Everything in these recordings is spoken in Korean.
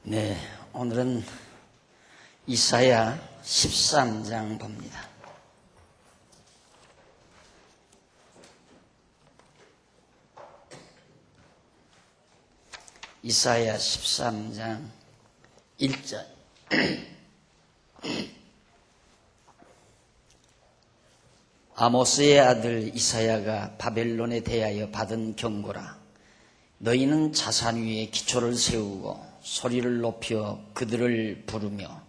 네, 오늘은 이사야 13장 봅니다. 이사야 13장 1절. 아모스의 아들 이사야가 바벨론에 대하여 받은 경고라. 너희는 자산 위에 기초를 세우고 소리를 높여 그들을 부르며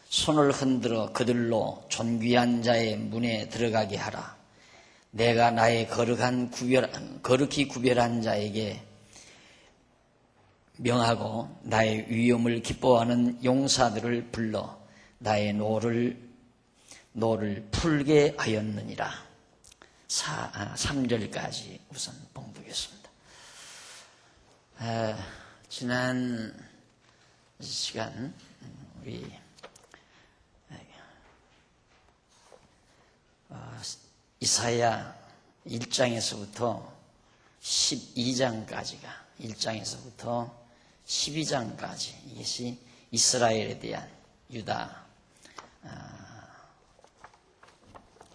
손을 흔들어 그들로 존귀한 자의 문에 들어가게 하라. 내가 나의 거룩히 구별한 자에게 명하고 나의 위엄을 기뻐하는 용사들을 불러 나의 노를 풀게 하였느니라. 3절까지 우선 봉독했습니다. 지난 시간 우리 이사야 1장에서부터 12장까지가 1장에서부터 12장까지 이것이 이스라엘에 대한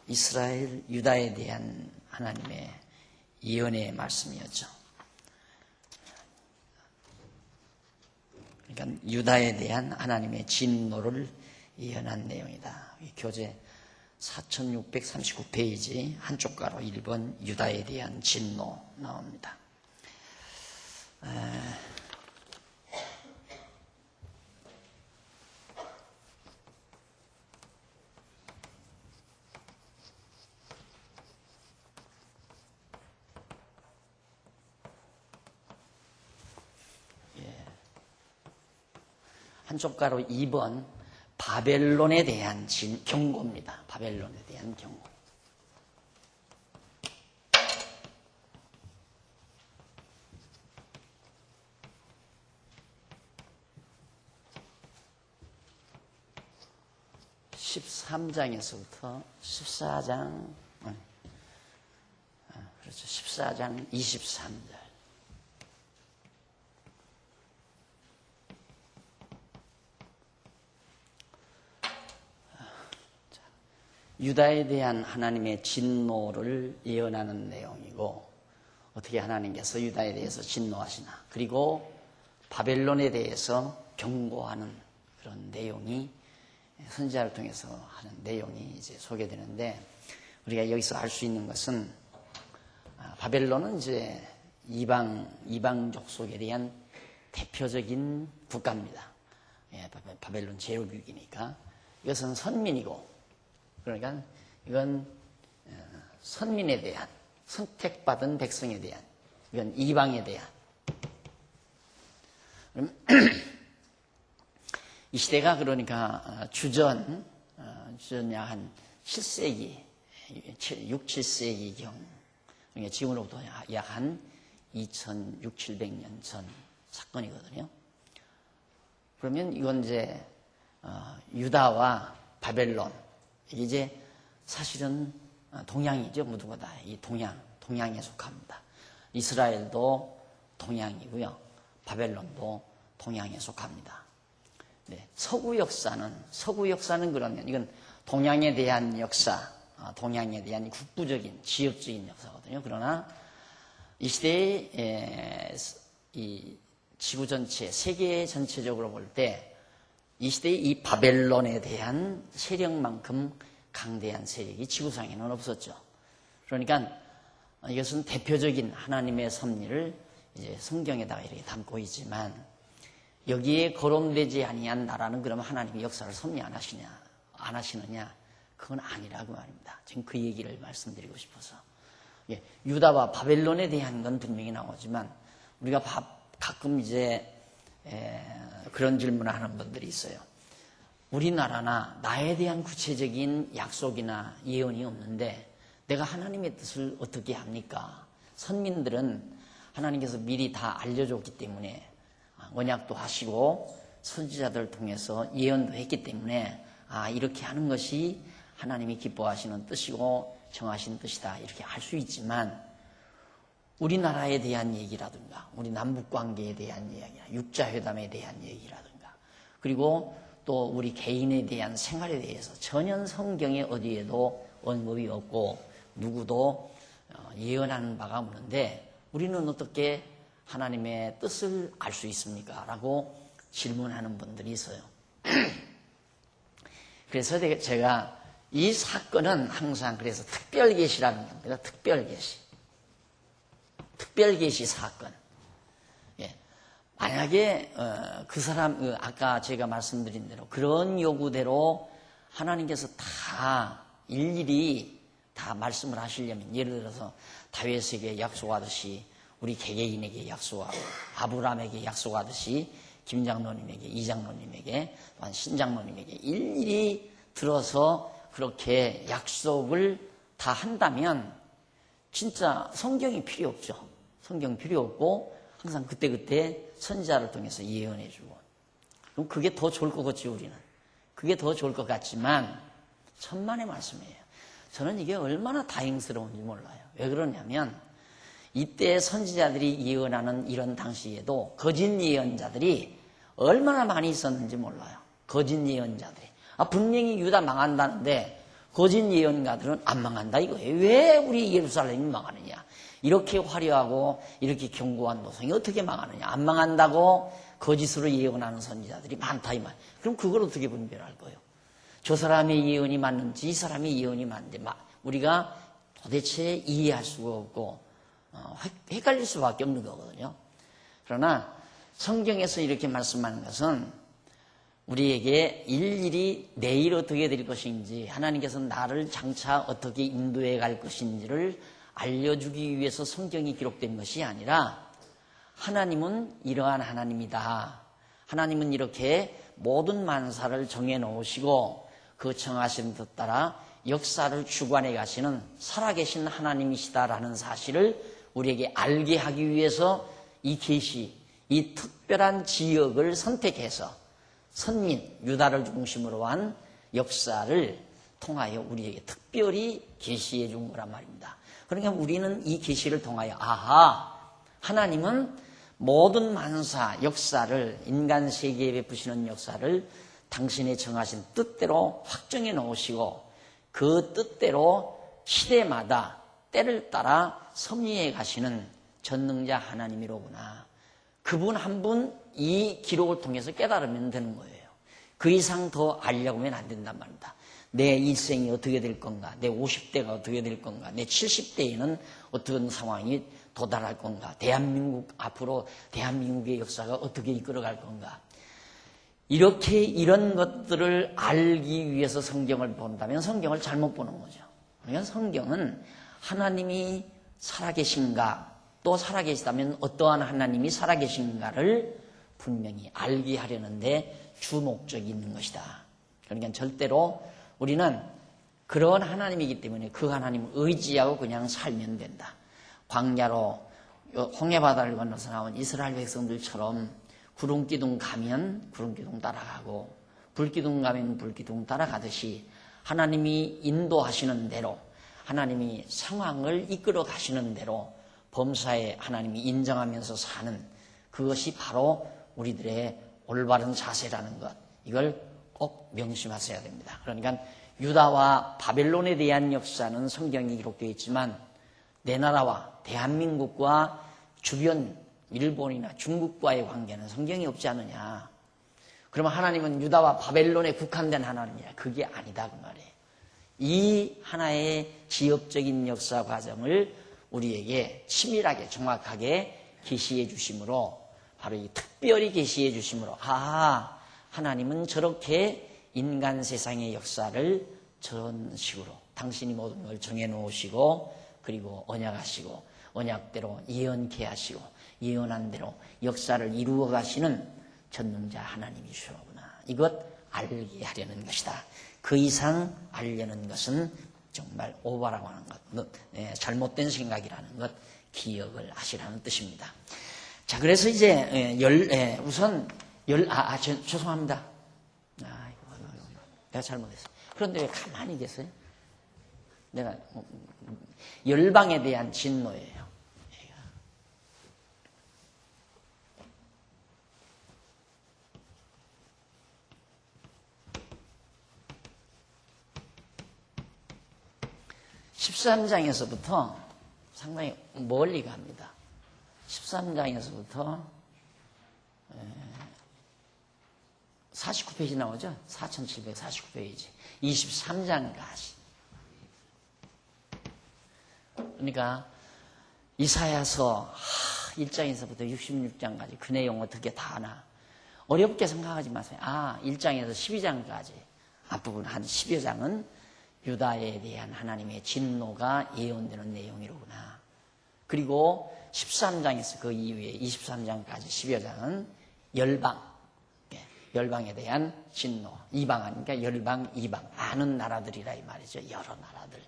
유다에 대한 하나님의 예언의 말씀이었죠. 그러니까 유다에 대한 하나님의 진노를 예언한 내용이다. 교재 4639페이지 한쪽 가로 1번 유다에 대한 진노 나옵니다. 한쪽 가로 2번 바벨론에 대한 경고입니다. 바벨론에 대한 경고. (13장에서부터) 14장 그렇죠. 14장 23절. 유다에 대한 하나님의 진노를 예언하는 내용이고, 어떻게 하나님께서 유다에 대해서 진노하시나, 그리고 바벨론에 대해서 경고하는 그런 내용이 선지자를 통해서 하는 내용이 이제 소개되는데, 우리가 여기서 알 수 있는 것은 바벨론은 이제 이방족 속에 대한 대표적인 국가입니다. 바벨론 제국이니까 이것은 선민이고, 그러니까 이건 선민에 대한, 선택받은 백성에 대한, 이건 이방에 대한. 이 시대가 그러니까 주전 약 한 7세기, 6, 7세기경, 그러니까 지금으로부터 약 한 2600, 700년 전 사건이거든요. 그러면 이건 이제 유다와 바벨론, 이제 사실은 동양이죠. 모두가 다 이 동양에 속합니다. 이스라엘도 동양이고요. 바벨론도 동양에 속합니다. 네, 서구 역사는 그러면 이건 동양에 대한 역사, 동양에 대한 국부적인 지역적인 역사거든요. 그러나 이 시대의 이 지구 전체, 세계 전체적으로 볼 때 이 시대의 이 바벨론에 대한 세력만큼 강대한 세력이 지구상에는 없었죠. 그러니까 이것은 대표적인 하나님의 섭리를 이제 성경에다가 이렇게 담고 있지만, 여기에 거론되지 아니한 나라는 그러면 하나님의 역사를 섭리 안 하시느냐? 그건 아니라고 말입니다. 지금 그 얘기를 말씀드리고 싶어서. 유다와 바벨론에 대한 건 분명히 나오지만, 우리가 가끔 이제 그런 질문을 하는 분들이 있어요. 우리나라나 나에 대한 구체적인 약속이나 예언이 없는데 내가 하나님의 뜻을 어떻게 합니까? 선민들은 하나님께서 미리 다 알려줬기 때문에, 언약도 하시고 선지자들을 통해서 예언도 했기 때문에, 이렇게 하는 것이 하나님이 기뻐하시는 뜻이고 정하신 뜻이다, 이렇게 알 수 있지만, 우리나라에 대한 얘기라든가 우리 남북관계에 대한 이야기나 육자회담에 대한 얘기라든가 그리고 또 우리 개인에 대한 생활에 대해서 전혀 성경에 어디에도 언급이 없고 누구도 예언하는 바가 없는데 우리는 어떻게 하나님의 뜻을 알 수 있습니까? 라고 질문하는 분들이 있어요. 그래서 제가 이 사건은 항상 그래서 특별계시라는 겁니다. 특별계시. 특별계시 사건. 예. 만약에 그 사람 아까 제가 말씀드린 대로 그런 요구대로 하나님께서 다 일일이 다 말씀을 하시려면 예를 들어서 다윗에게 약속하듯이 우리 개개인에게 약속하고 아브라함에게 약속하듯이 김장로님에게 이장로님에게 또한 신장로님에게 일일이 들어서 그렇게 약속을 다 한다면 진짜 성경이 필요 없죠. 성경 필요 없고 항상 그때그때 선지자를 통해서 예언해 주고 그럼 그게 더 좋을 것 같지 우리는. 그게 더 좋을 것 같지만 천만의 말씀이에요. 저는 이게 얼마나 다행스러운지 몰라요. 왜 그러냐면 이때 선지자들이 예언하는 이런 당시에도 거짓 예언자들이 얼마나 많이 있었는지 몰라요. 거짓 예언자들이. 분명히 유다 망한다는데 거짓 예언가들은 안 망한다 이거예요. 왜 우리 예루살렘이 망하느냐. 이렇게 화려하고 이렇게 견고한 노성이 어떻게 망하느냐. 안 망한다고 거짓으로 예언하는 선지자들이 많다 이 말. 그럼 그걸 어떻게 분별할 거예요? 저 사람의 예언이 맞는지 이 사람의 예언이 맞는지 우리가 도대체 이해할 수가 없고 헷갈릴 수밖에 없는 거거든요. 그러나 성경에서 이렇게 말씀하는 것은 우리에게 일일이 내일 어떻게 될 것인지 하나님께서 나를 장차 어떻게 인도해 갈 것인지를 알려주기 위해서 성경이 기록된 것이 아니라 하나님은 이러한 하나님이다. 하나님은 이렇게 모든 만사를 정해놓으시고 그 정하신 뜻 따라 역사를 주관해 가시는 살아계신 하나님이시다라는 사실을 우리에게 알게 하기 위해서 이 계시, 이 특별한 지역을 선택해서 선민, 유다를 중심으로 한 역사를 통하여 우리에게 특별히 계시해 준 거란 말입니다. 그러니까 우리는 이 계시를 통하여 하나님은 모든 만사, 역사를 인간 세계에 베푸시는 역사를 당신의 정하신 뜻대로 확정해 놓으시고 그 뜻대로 시대마다 때를 따라 섭리해 가시는 전능자 하나님이로구나. 그분 한 분 이 기록을 통해서 깨달으면 되는 거예요. 그 이상 더 알려고 하면 안 된단 말입니다. 내 일생이 어떻게 될 건가, 내 50대가 어떻게 될 건가, 내 70대에는 어떤 상황이 도달할 건가, 앞으로 대한민국의 역사가 어떻게 이끌어갈 건가. 이렇게 이런 것들을 알기 위해서 성경을 본다면 성경을 잘못 보는 거죠. 그러니까 성경은 하나님이 살아계신가, 또 살아계시다면 어떠한 하나님이 살아계신가를 분명히 알게 하려는데 주목적이 있는 것이다. 그러니까 절대로 우리는 그런 하나님이기 때문에 그 하나님을 의지하고 그냥 살면 된다. 광야로 홍해바다를 건너서 나온 이스라엘 백성들처럼 구름기둥 가면 구름기둥 따라가고 불기둥 가면 불기둥 따라가듯이 하나님이 인도하시는 대로 하나님이 상황을 이끌어 가시는 대로 범사에 하나님이 인정하면서 사는 그것이 바로 우리들의 올바른 자세라는 것, 이걸 꼭 명심하셔야 됩니다. 그러니까 유다와 바벨론에 대한 역사는 성경에 기록되어 있지만 내 나라와 대한민국과 주변 일본이나 중국과의 관계는 성경이 없지 않느냐. 그러면 하나님은 유다와 바벨론에 국한된 하나님이냐. 그게 아니다 그 말이에요. 이 하나의 지역적인 역사 과정을 우리에게 치밀하게 정확하게 계시해 주심으로, 바로 이 특별히 계시해 주심으로 하나님은 저렇게 인간 세상의 역사를 저런 식으로 당신이 모든 걸 정해놓으시고 그리고 언약하시고 언약대로 예언케 하시고 예언한 대로 역사를 이루어 가시는 전능자 하나님이시로구나. 이것 알게 하려는 것이다. 그 이상 알려는 것은 정말 오바라고 하는 것, 잘못된 생각이라는 것 기억을 하시라는 뜻입니다. 자, 그래서 이제 우선 죄송합니다. 내가 잘못했어요. 그런데 왜 가만히 계세요? 내가 열방에 대한 진노예요. 13장에서부터 상당히 멀리 갑니다. 13장에서부터 49페이지 나오죠? 4749페이지. 23장까지. 그러니까 이사야서 1장에서부터 66장까지 그 내용 어떻게 다 하나. 어렵게 생각하지 마세요. 1장에서 12장까지 앞부분 한 10여 장은 유다에 대한 하나님의 진노가 예언되는 내용이로구나. 그리고 13장에서 그 이후에 23장까지 10여 장은 열방에 대한 진노. 이방하니까 열방, 이방. 많은 나라들이라 이 말이죠. 여러 나라들.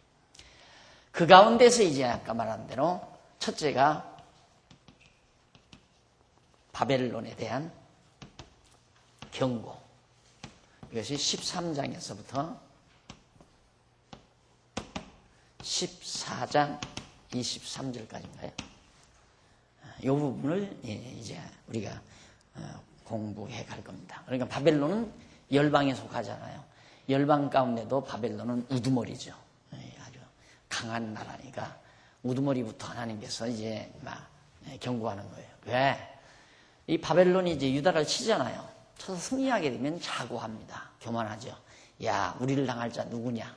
그 가운데서 이제 아까 말한 대로 첫째가 바벨론에 대한 경고. 이것이 13장에서부터 14장 23절까지인가요? 이 부분을 이제 우리가 공부해 갈 겁니다. 그러니까 바벨론은 열방에 속하잖아요. 열방 가운데도 바벨론은 우두머리죠. 아주 강한 나라니까 우두머리부터 하나님께서 이제 막 경고하는 거예요. 왜? 이 바벨론이 이제 유다를 치잖아요. 쳐서 승리하게 되면 자고합니다. 교만하죠. 야, 우리를 당할 자 누구냐?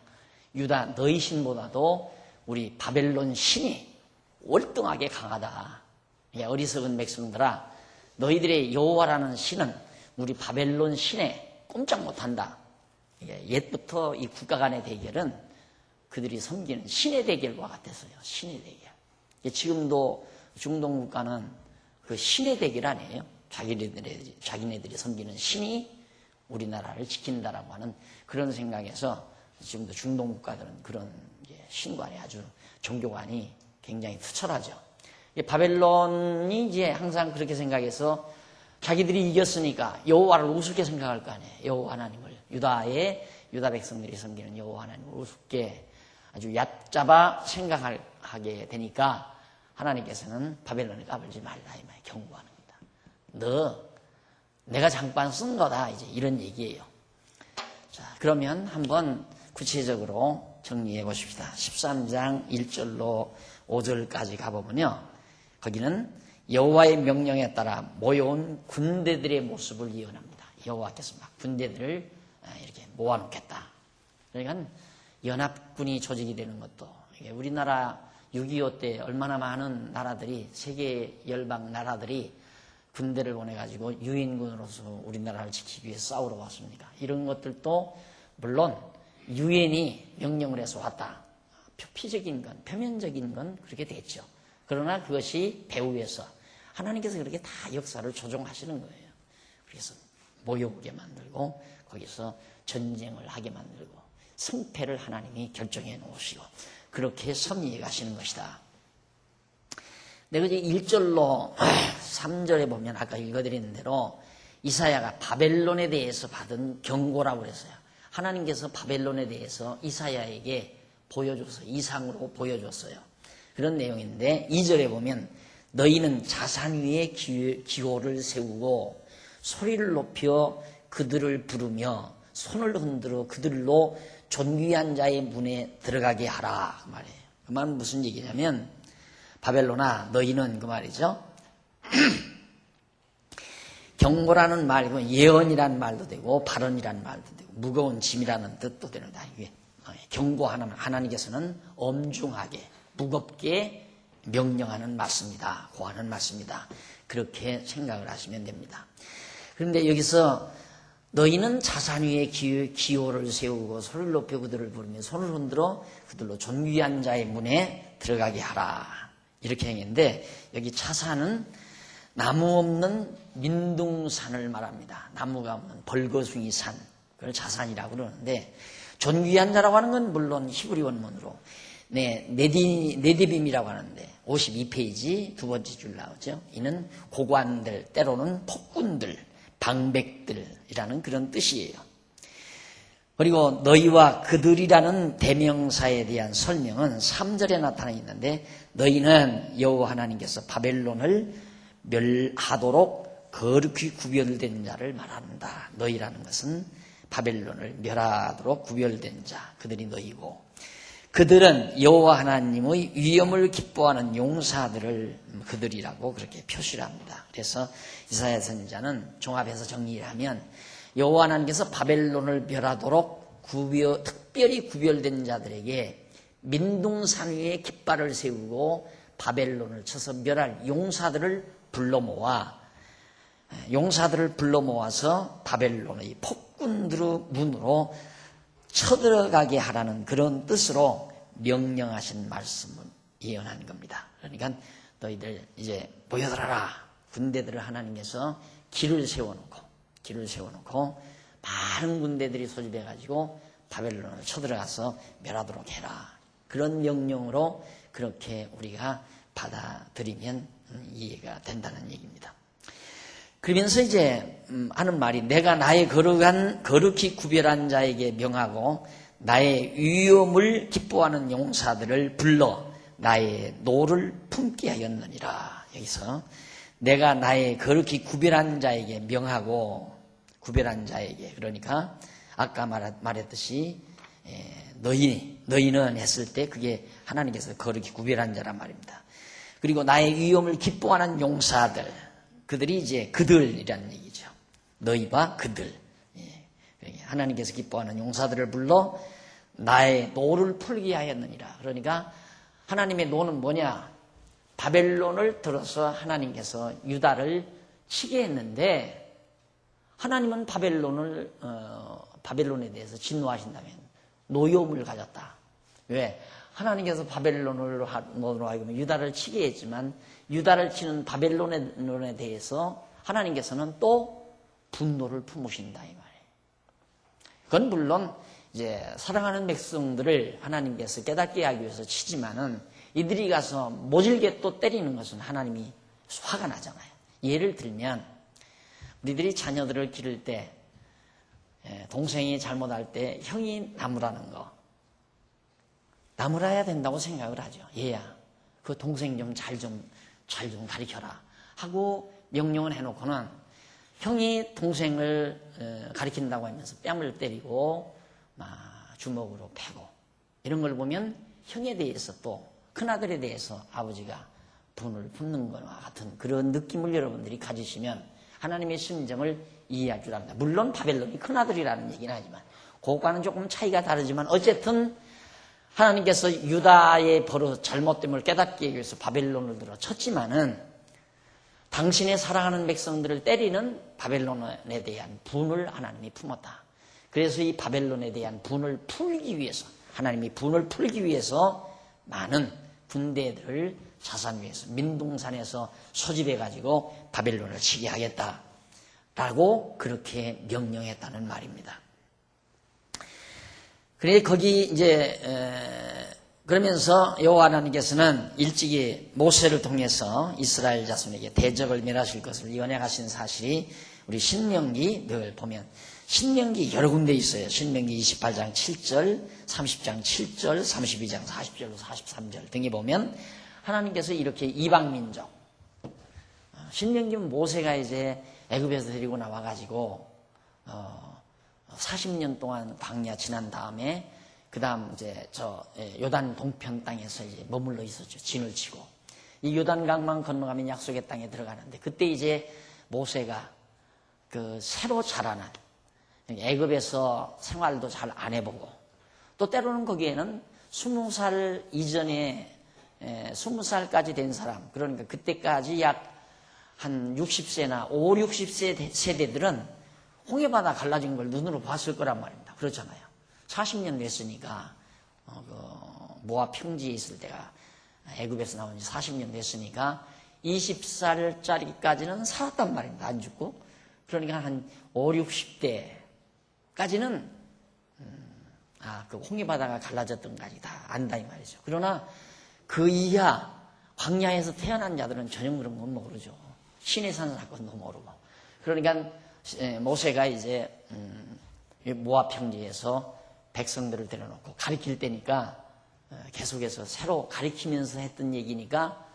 유다 너희 신보다도 우리 바벨론 신이 월등하게 강하다. 어리석은 백성들아, 너희들의 여호와라는 신은 우리 바벨론 신에 꼼짝 못한다. 옛부터 이 국가 간의 대결은 그들이 섬기는 신의 대결과 같았어요. 신의 대결. 지금도 중동 국가는 그 신의 대결 아니에요. 자기네들이 섬기는 신이 우리나라를 지킨다라고 하는 그런 생각에서 지금도 중동 국가들은 그런 신관이 아주 종교관이 굉장히 투철하죠. 바벨론이 이제 항상 그렇게 생각해서 자기들이 이겼으니까 여호와를 우습게 생각할 거 아니에요. 여호와 하나님을 유다 백성들이 섬기는 여호와 하나님을 우습게 아주 얕잡아 생각하게 되니까 하나님께서는 바벨론에 까불지 말라 이 말 경고하는 겁니다. 내가 장판 쓴 거다 이제 이런 얘기예요. 자, 그러면 한번 구체적으로 정리해 보십시다. 13장 1절로 5절까지 가보면요. 거기는 여호와의 명령에 따라 모여온 군대들의 모습을 예언합니다. 여호와께서 막 군대들을 이렇게 모아놓겠다. 그러니까 연합군이 조직이 되는 것도 우리나라 6.25 때 얼마나 많은 나라들이 세계 열방 나라들이 군대를 보내가지고 유엔군으로서 우리나라를 지키기 위해서 싸우러 왔습니까? 이런 것들도 물론 유엔이 명령을 해서 왔다. 표피적인 건, 표면적인 건 그렇게 됐죠. 그러나 그것이 배후에서 하나님께서 그렇게 다 역사를 조종하시는 거예요. 그래서 모여오게 만들고 거기서 전쟁을 하게 만들고 승패를 하나님이 결정해 놓으시고 그렇게 섭리해 가시는 것이다. 내가 이제 1절로 3절에 보면 아까 읽어드린 대로 이사야가 바벨론에 대해서 받은 경고라고 그랬어요. 하나님께서 바벨론에 대해서 이사야에게 보여줘서 이상으로 보여줬어요. 그런 내용인데 2절에 보면 너희는 자산 위에 기호를 세우고 소리를 높여 그들을 부르며 손을 흔들어 그들로 존귀한 자의 문에 들어가게 하라 그 말이에요. 그 말은 무슨 얘기냐면 바벨론아 너희는 그 말이죠. 경고라는 말이고 예언이라는 말도 되고 발언이라는 말도 되고 무거운 짐이라는 뜻도 되는다. 이게 경고하는 하나님께서는 엄중하게 무겁게 명령하는 말씀이다. 고하는 말씀이다. 그렇게 생각을 하시면 됩니다. 그런데 여기서 너희는 자산 위에 기호를 세우고 소리를 높여 그들을 부르며 손을 흔들어 그들로 존귀한 자의 문에 들어가게 하라. 이렇게 했는데 여기 자산은 나무 없는 민둥산을 말합니다. 나무가 없는 벌거숭이 산. 그걸 자산이라고 그러는데 존귀한 자라고 하는 건 물론 히브리 원문으로 네디빔이라고 하는데 52페이지 두 번째 줄 나오죠. 이는 고관들 때로는 폭군들 방백들이라는 그런 뜻이에요. 그리고 너희와 그들이라는 대명사에 대한 설명은 3절에 나타나 있는데 너희는 여호와 하나님께서 바벨론을 멸하도록 거룩히 구별된 자를 말한다. 너희라는 것은 바벨론을 멸하도록 구별된 자, 그들이 너희고 그들은 여호와 하나님의 위엄을 기뻐하는 용사들을 그들이라고 그렇게 표시를 합니다. 그래서 이사야 선지자는 종합해서 정리를 하면 여호와 하나님께서 바벨론을 멸하도록 특별히 구별된 자들에게 민둥산 위에 깃발을 세우고 바벨론을 쳐서 멸할 용사들을 불러 모아서 바벨론의 폭군들의 문으로 쳐들어가게 하라는 그런 뜻으로 명령하신 말씀을 예언한 겁니다. 그러니까 너희들 이제 모여들어라. 군대들을 하나님께서 길을 세워놓고 많은 군대들이 소집해가지고 바벨론을 쳐들어가서 멸하도록 해라. 그런 명령으로 그렇게 우리가 받아들이면 이해가 된다는 얘기입니다. 그러면서 이제 하는 말이 내가 나의 거룩히 구별한 자에게 명하고 나의 위엄을 기뻐하는 용사들을 불러 나의 노를 품게 하였느니라. 여기서 내가 나의 거룩히 구별한 자에게 명하고 구별한 자에게 그러니까 아까 말했듯이 너희는 했을 때 그게 하나님께서 거룩히 구별한 자란 말입니다. 그리고 나의 위엄을 기뻐하는 용사들 그들이 이제 그들이라는 얘기죠. 너희와 그들. 하나님께서 기뻐하는 용사들을 불러 나의 노를 풀게 하였느니라. 그러니까 하나님의 노는 뭐냐? 바벨론을 들어서 하나님께서 유다를 치게 했는데 하나님은 바벨론에 대해서 진노하신다면 노여움을 가졌다. 왜? 하나님께서 바벨론으로 하여금 유다를 치게 했지만 유다를 치는 바벨론에 대해서 하나님께서는 또 분노를 품으신다 이 말이에요. 그건 물론 이제 사랑하는 백성들을 하나님께서 깨닫게 하기 위해서 치지만은 이들이 가서 모질게 또 때리는 것은 하나님이 화가 나잖아요. 예를 들면 우리들이 자녀들을 기를 때 동생이 잘못할 때 형이 나무라는 거 나무라야 된다고 생각을 하죠. 얘야 그 동생 좀 잘 좀 가르쳐라 하고 명령을 해놓고는 형이 동생을 가르친다고 하면서 뺨을 때리고 주먹으로 패고 이런 걸 보면 형에 대해서 또 큰아들에 대해서 아버지가 분을 품는 것과 같은 그런 느낌을 여러분들이 가지시면 하나님의 심정을 이해할 줄 압니다. 물론 바벨론이 큰아들이라는 얘기는 하지만 그것과는 조금 차이가 다르지만 어쨌든 하나님께서 유다의 버릇 잘못됨을 깨닫기 위해서 바벨론을 들어 쳤지만은 당신의 사랑하는 백성들을 때리는 바벨론에 대한 분을 하나님이 품었다. 그래서 이 바벨론에 대한 분을 풀기 위해서 하나님이 분을 풀기 위해서 많은 군대들을 사산 위에서 민둥산에서 소집해가지고 바벨론을 치게 하겠다라고 그렇게 명령했다는 말입니다. 그래 거기 이제 그러면서 여호와 하나님께서는 일찍이 모세를 통해서 이스라엘 자손에게 대적을 멸하실 것을 예언하신 사실이 우리 신명기 늘 보면 신명기 여러 군데 있어요. 신명기 28장 7절, 30장 7절, 32장 40절, 43절 등에 보면 하나님께서 이렇게 이방민족 신명기 모세가 이제 애굽에서 데리고 나와가지고 40년 동안 광야 지난 다음에 그 다음 이제 요단 동편 땅에서 이제 머물러 있었죠. 진을 치고 이 요단강만 건너가면 약속의 땅에 들어가는데 그때 이제 모세가 그 새로 자라난 애굽에서 생활도 잘 안 해보고 또 때로는 거기에는 20살 이전에 20살까지 된 사람 그러니까 그때까지 약 한 60세나 5, 60세 세대들은 홍해바다 갈라진 걸 눈으로 봤을 거란 말입니다. 그렇잖아요. 40년 됐으니까 모압 평지에 있을 때가 애굽에서 나온 지 40년 됐으니까 20살짜리까지는 살았단 말입니다. 안 죽고. 그러니까 한 5, 60대까지는 그 홍해바다가 갈라졌던 까지 다 안다 이 말이죠. 그러나 그 이하 광야에서 태어난 자들은 전혀 그런 건 모르죠. 신의 산 사건도 모르고. 그러니까 모세가 이제 모압 평지에서 백성들을 데려놓고 가르칠 때니까 계속해서 새로 가르치면서 했던 얘기니까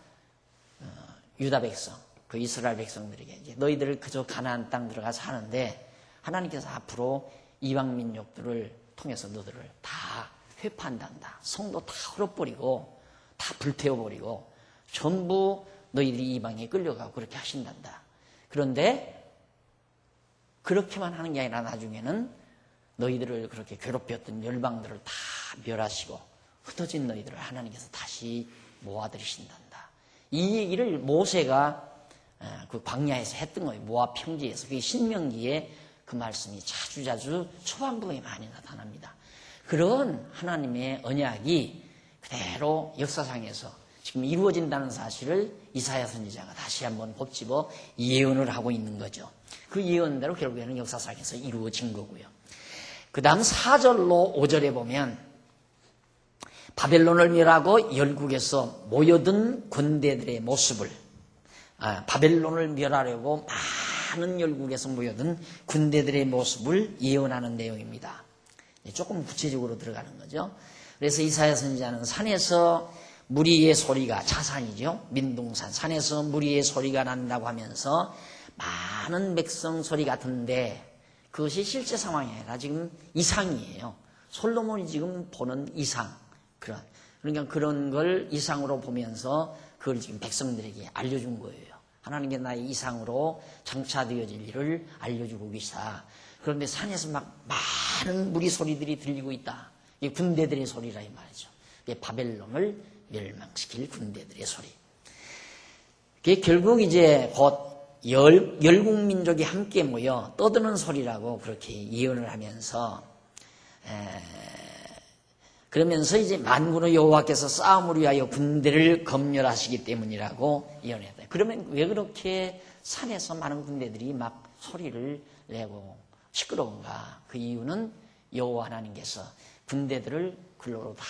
유다 백성, 그 이스라엘 백성들에게 이제 너희들을 그저 가나안 땅 들어가 사는데 하나님께서 앞으로 이방 민족들을 통해서 너들을 다 회파한단다. 성도 다 헐어버리고 다 불태워버리고 전부 너희들이 이방에 끌려가고 그렇게 하신단다. 그런데 그렇게만 하는 게 아니라 나중에는 너희들을 그렇게 괴롭혔던 열방들을 다 멸하시고 흩어진 너희들을 하나님께서 다시 모아들이신단다. 이 얘기를 모세가 그 광야에서 했던 거예요. 모압 평지에서. 그게 신명기에 그 말씀이 자주자주 초반부에 많이 나타납니다. 그런 하나님의 언약이 그대로 역사상에서 지금 이루어진다는 사실을 이사야 선지자가 다시 한번 곱집어 예언을 하고 있는 거죠. 그 예언대로 결국에는 역사상에서 이루어진 거고요. 그 다음 4절로 5절에 보면 바벨론을 멸하고 열국에서 모여든 군대들의 모습을 바벨론을 멸하려고 많은 열국에서 모여든 군대들의 모습을 예언하는 내용입니다. 조금 구체적으로 들어가는 거죠. 그래서 이사야 선지자는 산에서 무리의 소리가, 자산이죠. 민둥산, 산에서 무리의 소리가 난다고 하면서 많은 백성 소리 같은데 그것이 실제 상황이 아니라 지금 이상이에요. 솔로몬이 지금 보는 이상. 그러니까 그런 걸 이상으로 보면서 그걸 지금 백성들에게 알려준 거예요. 하나님께 나의 이상으로 장차되어질 일을 알려주고 계시다. 그런데 산에서 막 많은 무리 소리들이 들리고 있다. 이게 군대들의 소리라 이 말이죠. 이게 바벨론을 멸망시킬 군대들의 소리. 그게 결국 이제 곧 열국 민족이 함께 모여 떠드는 소리라고 그렇게 예언을 하면서 그러면서 이제 만군의 여호와께서 싸움을 위하여 군대를 검열하시기 때문이라고 예언했다. 그러면 왜 그렇게 산에서 많은 군대들이 막 소리를 내고 시끄러운가? 그 이유는 여호와 하나님께서 군대들을 글로로 다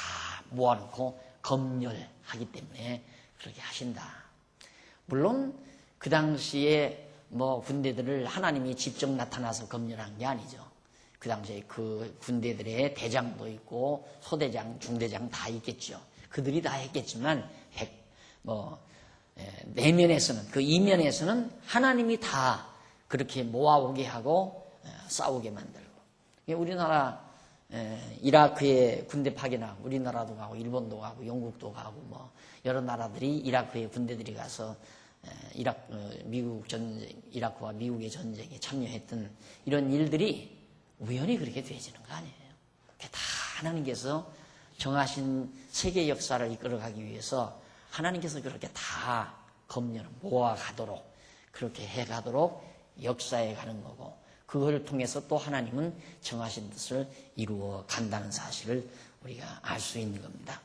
모아놓고 검열하기 때문에 그렇게 하신다. 물론 그 당시에 뭐 군대들을 하나님이 직접 나타나서 검열한 게 아니죠. 그 당시에 그 군대들의 대장도 있고 소대장, 중대장 다 있겠죠. 그들이 다 했겠지만 내면에서는 그 이면에서는 하나님이 다 그렇게 모아오게 하고 싸우게 만들고. 우리나라 이라크에 군대 파견하고 우리나라도 가고 일본도 가고 영국도 가고 뭐 여러 나라들이 이라크에 군대들이 가서 이라크와 미국의 전쟁에 참여했던 이런 일들이 우연히 그렇게 되어지는 거 아니에요. 다 하나님께서 정하신 세계 역사를 이끌어가기 위해서 하나님께서 그렇게 다 검열을 모아가도록 그렇게 해가도록 역사에 가는 거고 그걸 통해서 또 하나님은 정하신 뜻을 이루어 간다는 사실을 우리가 알 수 있는 겁니다.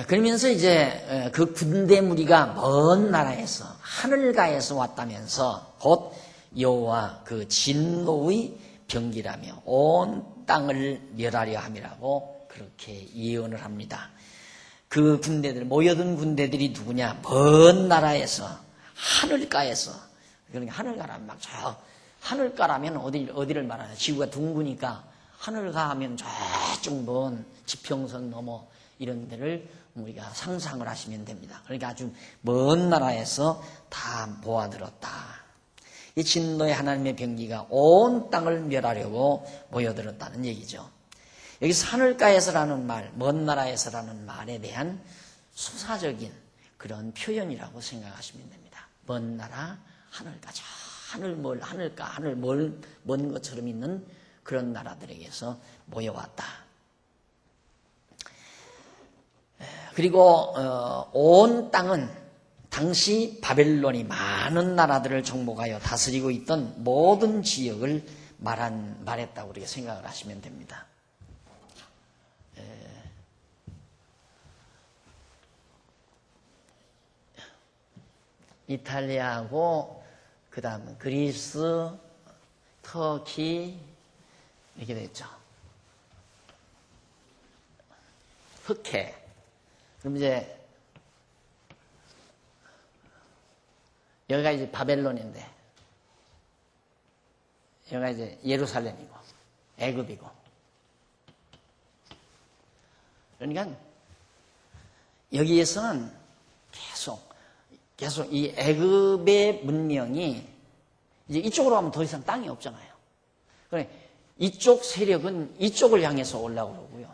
그러면서 이제 그 군대 무리가 먼 나라에서 하늘가에서 왔다면서 곧 여호와 그 진노의 병기라며 온 땅을 멸하려 함이라고 그렇게 예언을 합니다. 그 군대들 모여든 군대들이 누구냐? 먼 나라에서 하늘가에서 그러니까 하늘가라면 막 저 하늘가라면 어디를 말하냐? 지구가 둥그니까 하늘가 하면 저쪽 먼 지평선 넘어 이런 데를 우리가 상상을 하시면 됩니다. 그러니까 아주 먼 나라에서 다 모아들었다. 이 진노의 하나님의 병기가 온 땅을 멸하려고 모여들었다는 얘기죠. 여기서 하늘가에서라는 말, 먼 나라에서라는 말에 대한 수사적인 그런 표현이라고 생각하시면 됩니다. 먼 나라, 하늘가, 저 하늘 먼 것처럼 있는 그런 나라들에게서 모여왔다. 그리고 온 땅은 당시 바벨론이 많은 나라들을 정복하여 다스리고 있던 모든 지역을 말했다고 우리가 생각을 하시면 됩니다. 이탈리아하고 그 다음 그리스, 터키 이렇게 됐죠. 흑해. 그럼 이제 여기가 이제 바벨론인데 여기가 이제 예루살렘이고 애굽이고 그러니까 여기에서는 계속 이 애굽의 문명이 이제 이쪽으로 가면 더 이상 땅이 없잖아요. 그래 이쪽 세력은 이쪽을 향해서 올라오고요.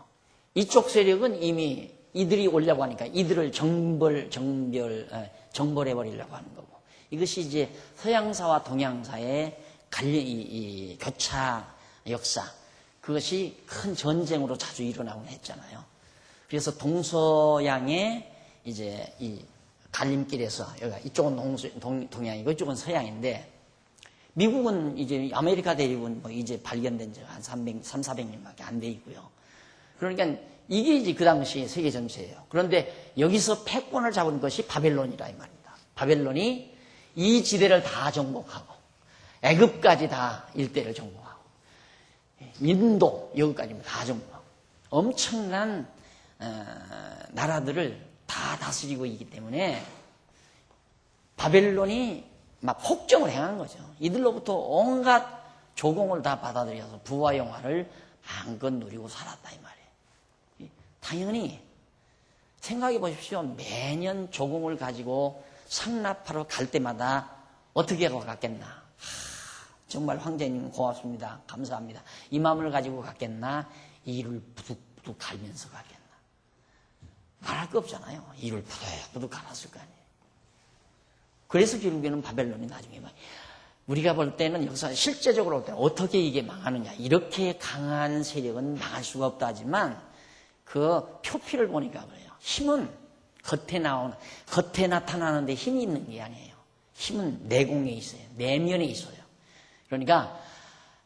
이쪽 세력은 이미 이들이 오려고 하니까 이들을 정벌해버리려고 하는 거고. 이것이 이제 서양사와 동양사의 이 교차 역사, 그것이 큰 전쟁으로 자주 일어나곤 했잖아요. 그래서 동서양의 이제 이 갈림길에서, 여기가 이쪽은 동양이고 이쪽은 서양인데, 미국은 이제 아메리카 대륙은 뭐 이제 발견된 지 한 300~400년밖에 안 돼 있고요. 그러니까 이게 이제 그 당시 세계 전체예요. 그런데 여기서 패권을 잡은 것이 바벨론이라 이 말입니다. 바벨론이 이 지대를 다 정복하고, 애굽까지 다 일대를 정복하고, 인도 여기까지 다 정복하고, 엄청난 나라들을 다 다스리고 있기 때문에 바벨론이 막 폭정을 행한 거죠. 이들로부터 온갖 조공을 다 받아들여서 부와 영화를 마음껏 누리고 살았다 이 말이에요. 당연히 생각해 보십시오. 매년 조공을 가지고 상납하러 갈 때마다 어떻게 하고 갔겠나. 정말 황제님 고맙습니다. 감사합니다. 이 마음을 가지고 갔겠나. 이를 부득부득 갈면서 갔겠나. 말할 거 없잖아요. 이를 부득부득 갈았을 거 아니에요. 그래서 결국에는 바벨론이 나중에 우리가 볼 때는 역사 실제적으로 볼 때는 어떻게 이게 망하느냐. 이렇게 강한 세력은 망할 수가 없다 하지만 그 표피를 보니까 그래요. 힘은 겉에 나타나는데 힘이 있는 게 아니에요. 힘은 내공에 있어요. 내면에 있어요. 그러니까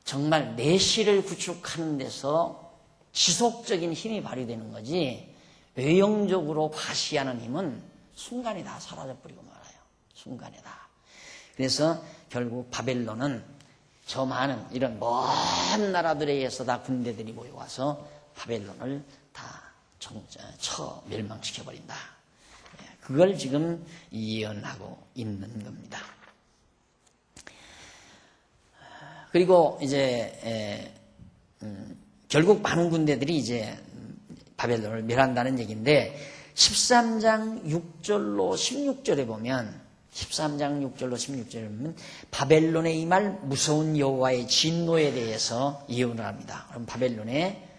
정말 내실을 구축하는 데서 지속적인 힘이 발휘되는 거지, 외형적으로 과시하는 힘은 순간에 다 사라져버리고 말아요. 순간에 다. 그래서 결국 바벨론은 저 많은 이런 먼 나라들에 의해서 다 군대들이 모여와서 바벨론을 다 쳐 멸망시켜버린다. 그걸 지금 예언하고 있는 겁니다. 그리고 이제 결국 많은 군대들이 이제 바벨론을 멸한다는 얘기인데, 13장 6절로 16절에 보면, 13장 6절로 16절에 보면 바벨론에 임할 무서운 여호와의 진노에 대해서 예언을 합니다. 그럼 바벨론에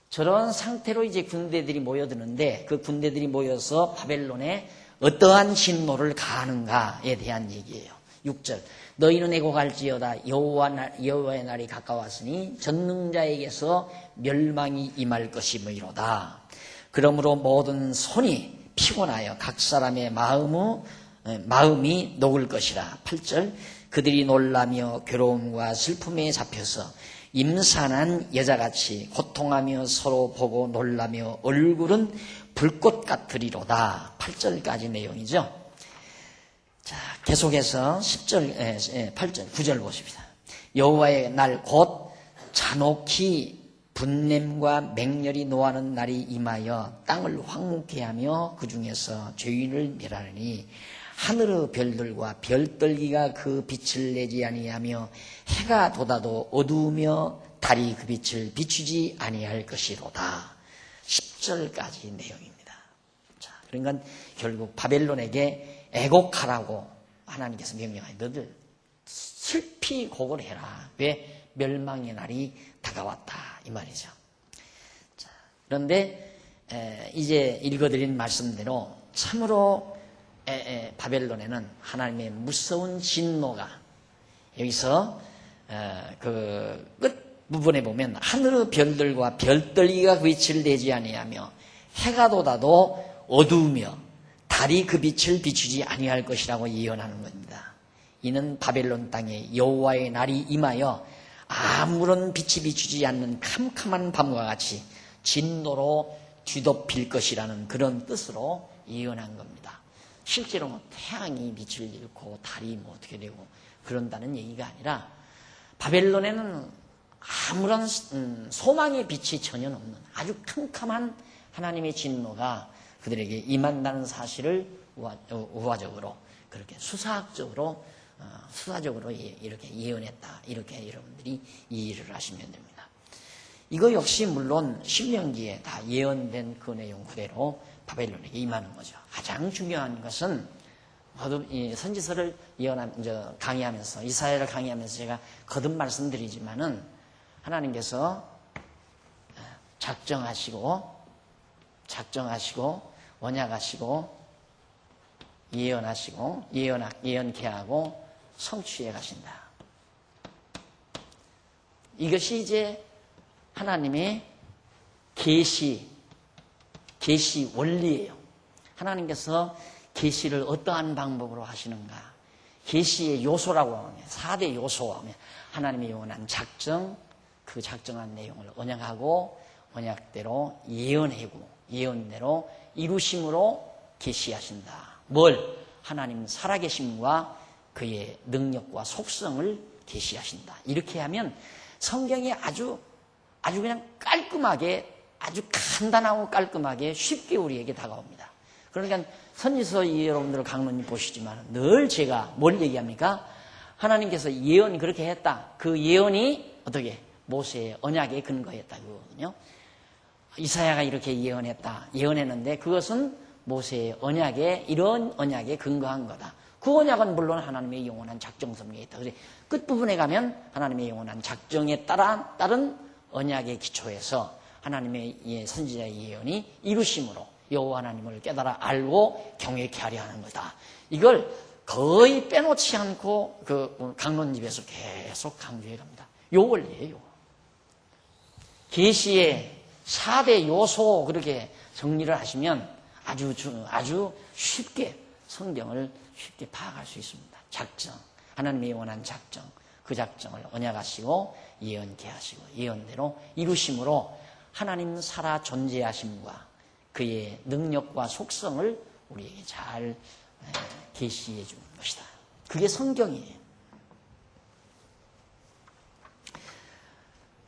저런 상태로 이제 군대들이 모여드는데, 그 군대들이 모여서 바벨론에 어떠한 진노를 가하는가에 대한 얘기예요. 6절. 너희는 애곡할지어다. 여호와의 날이 가까웠으니 전능자에게서 멸망이 임할 것이므로다. 그러므로 모든 손이 피곤하여 각 사람의 마음이 녹을 것이라. 8절. 그들이 놀라며 괴로움과 슬픔에 잡혀서 임산한 여자같이 고통하며 서로 보고 놀라며 얼굴은 불꽃 같으리로다. 8절까지 내용이죠. 자, 계속해서 8절, 9절 보십시다. 여호와의 날 곧 잔혹히 분냄과 맹렬히 노하는 날이 임하여 땅을 황무케 하며 그 중에서 죄인을 멸하느니 하늘의 별들과 별들기가 그 빛을 내지 아니하며 해가 돋아도 어두우며 달이 그 빛을 비추지 아니할 것이로다. 10절까지 내용입니다. 자, 그러니까 결국 바벨론에게 애곡하라고 하나님께서 명령하여 너들 슬피 곡을 해라. 왜? 멸망의 날이 다가왔다 이 말이죠. 자, 그런데 이제 읽어드린 말씀대로 참으로 바벨론에는 하나님의 무서운 진노가, 여기서 그 끝부분에 보면 하늘의 별들과 별들기가 그 빛을 내지 아니하며 해가 돋아도 어두우며 달이 그 빛을 비추지 아니할 것이라고 예언하는 겁니다. 이는 바벨론 땅에 여호와의 날이 임하여 아무런 빛이 비추지 않는 캄캄한 밤과 같이 진노로 뒤덮일 것이라는 그런 뜻으로 예언한 겁니다. 실제로 뭐 태양이 빛을 잃고 달이 뭐 어떻게 되고 그런다는 얘기가 아니라, 바벨론에는 아무런 소망의 빛이 전혀 없는 아주 캄캄한 하나님의 진노가 그들에게 임한다는 사실을 우화적으로, 그렇게 수사적으로 이렇게 예언했다. 이렇게 여러분들이 이해를 하시면 됩니다. 이거 역시 물론 신명기에 다 예언된 그 내용 그대로 바벨론에게 임하는 거죠. 가장 중요한 것은 이 선지서를 강의하면서, 이사야를 강의하면서 제가 거듭 말씀드리지만은, 하나님께서 작정하시고 언약하시고 예언케 하고 성취해 가신다. 이것이 이제 하나님의 계시 원리예요. 하나님께서 계시를 어떠한 방법으로 하시는가? 계시의 요소라고 하면 4대 요소와 하나님의 영원한 작정, 그 작정한 내용을 언약하고 언약대로 예언대로 이루심으로 계시하신다. 뭘? 하나님 살아계심과 그의 능력과 속성을 계시하신다. 이렇게 하면 성경이 아주 그냥 깔끔하게, 아주 간단하고 깔끔하게 쉽게 우리에게 다가옵니다. 그러니까 선지서 여러분들 강론님 보시지만 늘 제가 뭘 얘기합니까? 하나님께서 예언이 그렇게 했다. 그 예언이 어떻게? 모세의 언약에 근거했다. 그거거든요. 이사야가 이렇게 예언했는데 그것은 모세의 언약에, 이런 언약에 근거한 거다. 그 언약은 물론 하나님의 영원한 작정성에 있다. 그래서 끝부분에 가면 하나님의 영원한 작정에 따른 언약의 기초에서 하나님의 선지자의 예언이 이루심으로 여호와 하나님을 깨달아 알고 경외케 하려 하는 거다. 이걸 거의 빼놓지 않고 그 강론집에서 계속 강조해 갑니다. 요 원리예요. 계시의 4대 요소 그렇게 정리를 하시면 아주 쉽게 성경을 쉽게 파악할 수 있습니다. 작정, 하나님의 영원한 작정, 그 작정을 언약하시고 예언케 하시고 예언대로 이루심으로 하나님 살아 존재하심과 그의 능력과 속성을 우리에게 잘 계시해 주는 것이다. 그게 성경이에요.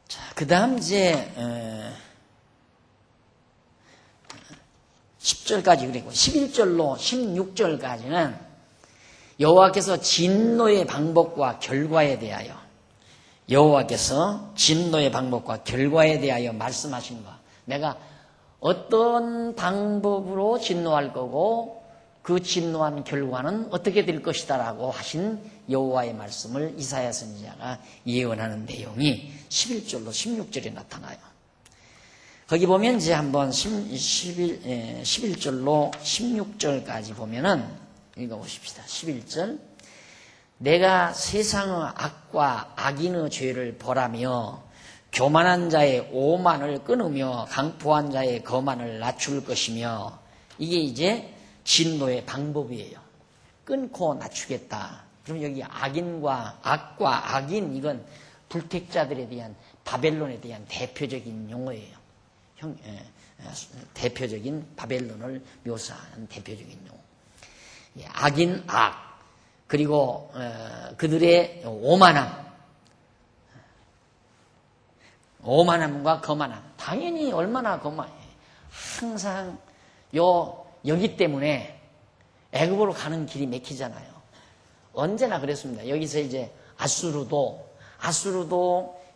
자, 그 다음 이제 10절까지 그리고 11절로 16절까지는 여호와께서 진노의 방법과 결과에 대하여 말씀하신 것. 내가 어떤 방법으로 진노할 거고 그 진노한 결과는 어떻게 될 것이다라고 하신 여호와의 말씀을 이사야 선지자가 예언하는 내용이 11절로 16절에 나타나요. 거기 보면 이제 한번 11절로 16절까지 보면은 읽어보십시다. 11절. 내가 세상의 악과 악인의 죄를 벌하며 교만한 자의 오만을 끊으며 강포한 자의 거만을 낮출 것이며, 이게 이제 진노의 방법이에요. 끊고 낮추겠다. 그럼 여기 악과 악인, 이건 불택자들에 대한, 바벨론에 대한 대표적인 용어예요. 대표적인 바벨론을 묘사하는 대표적인 용어. 악인 악, 그리고 그들의 오만함과 거만함. 당연히 얼마나 거만해. 항상 여기 때문에 애굽으로 가는 길이 막히잖아요. 언제나 그랬습니다. 여기서 이제 아수르도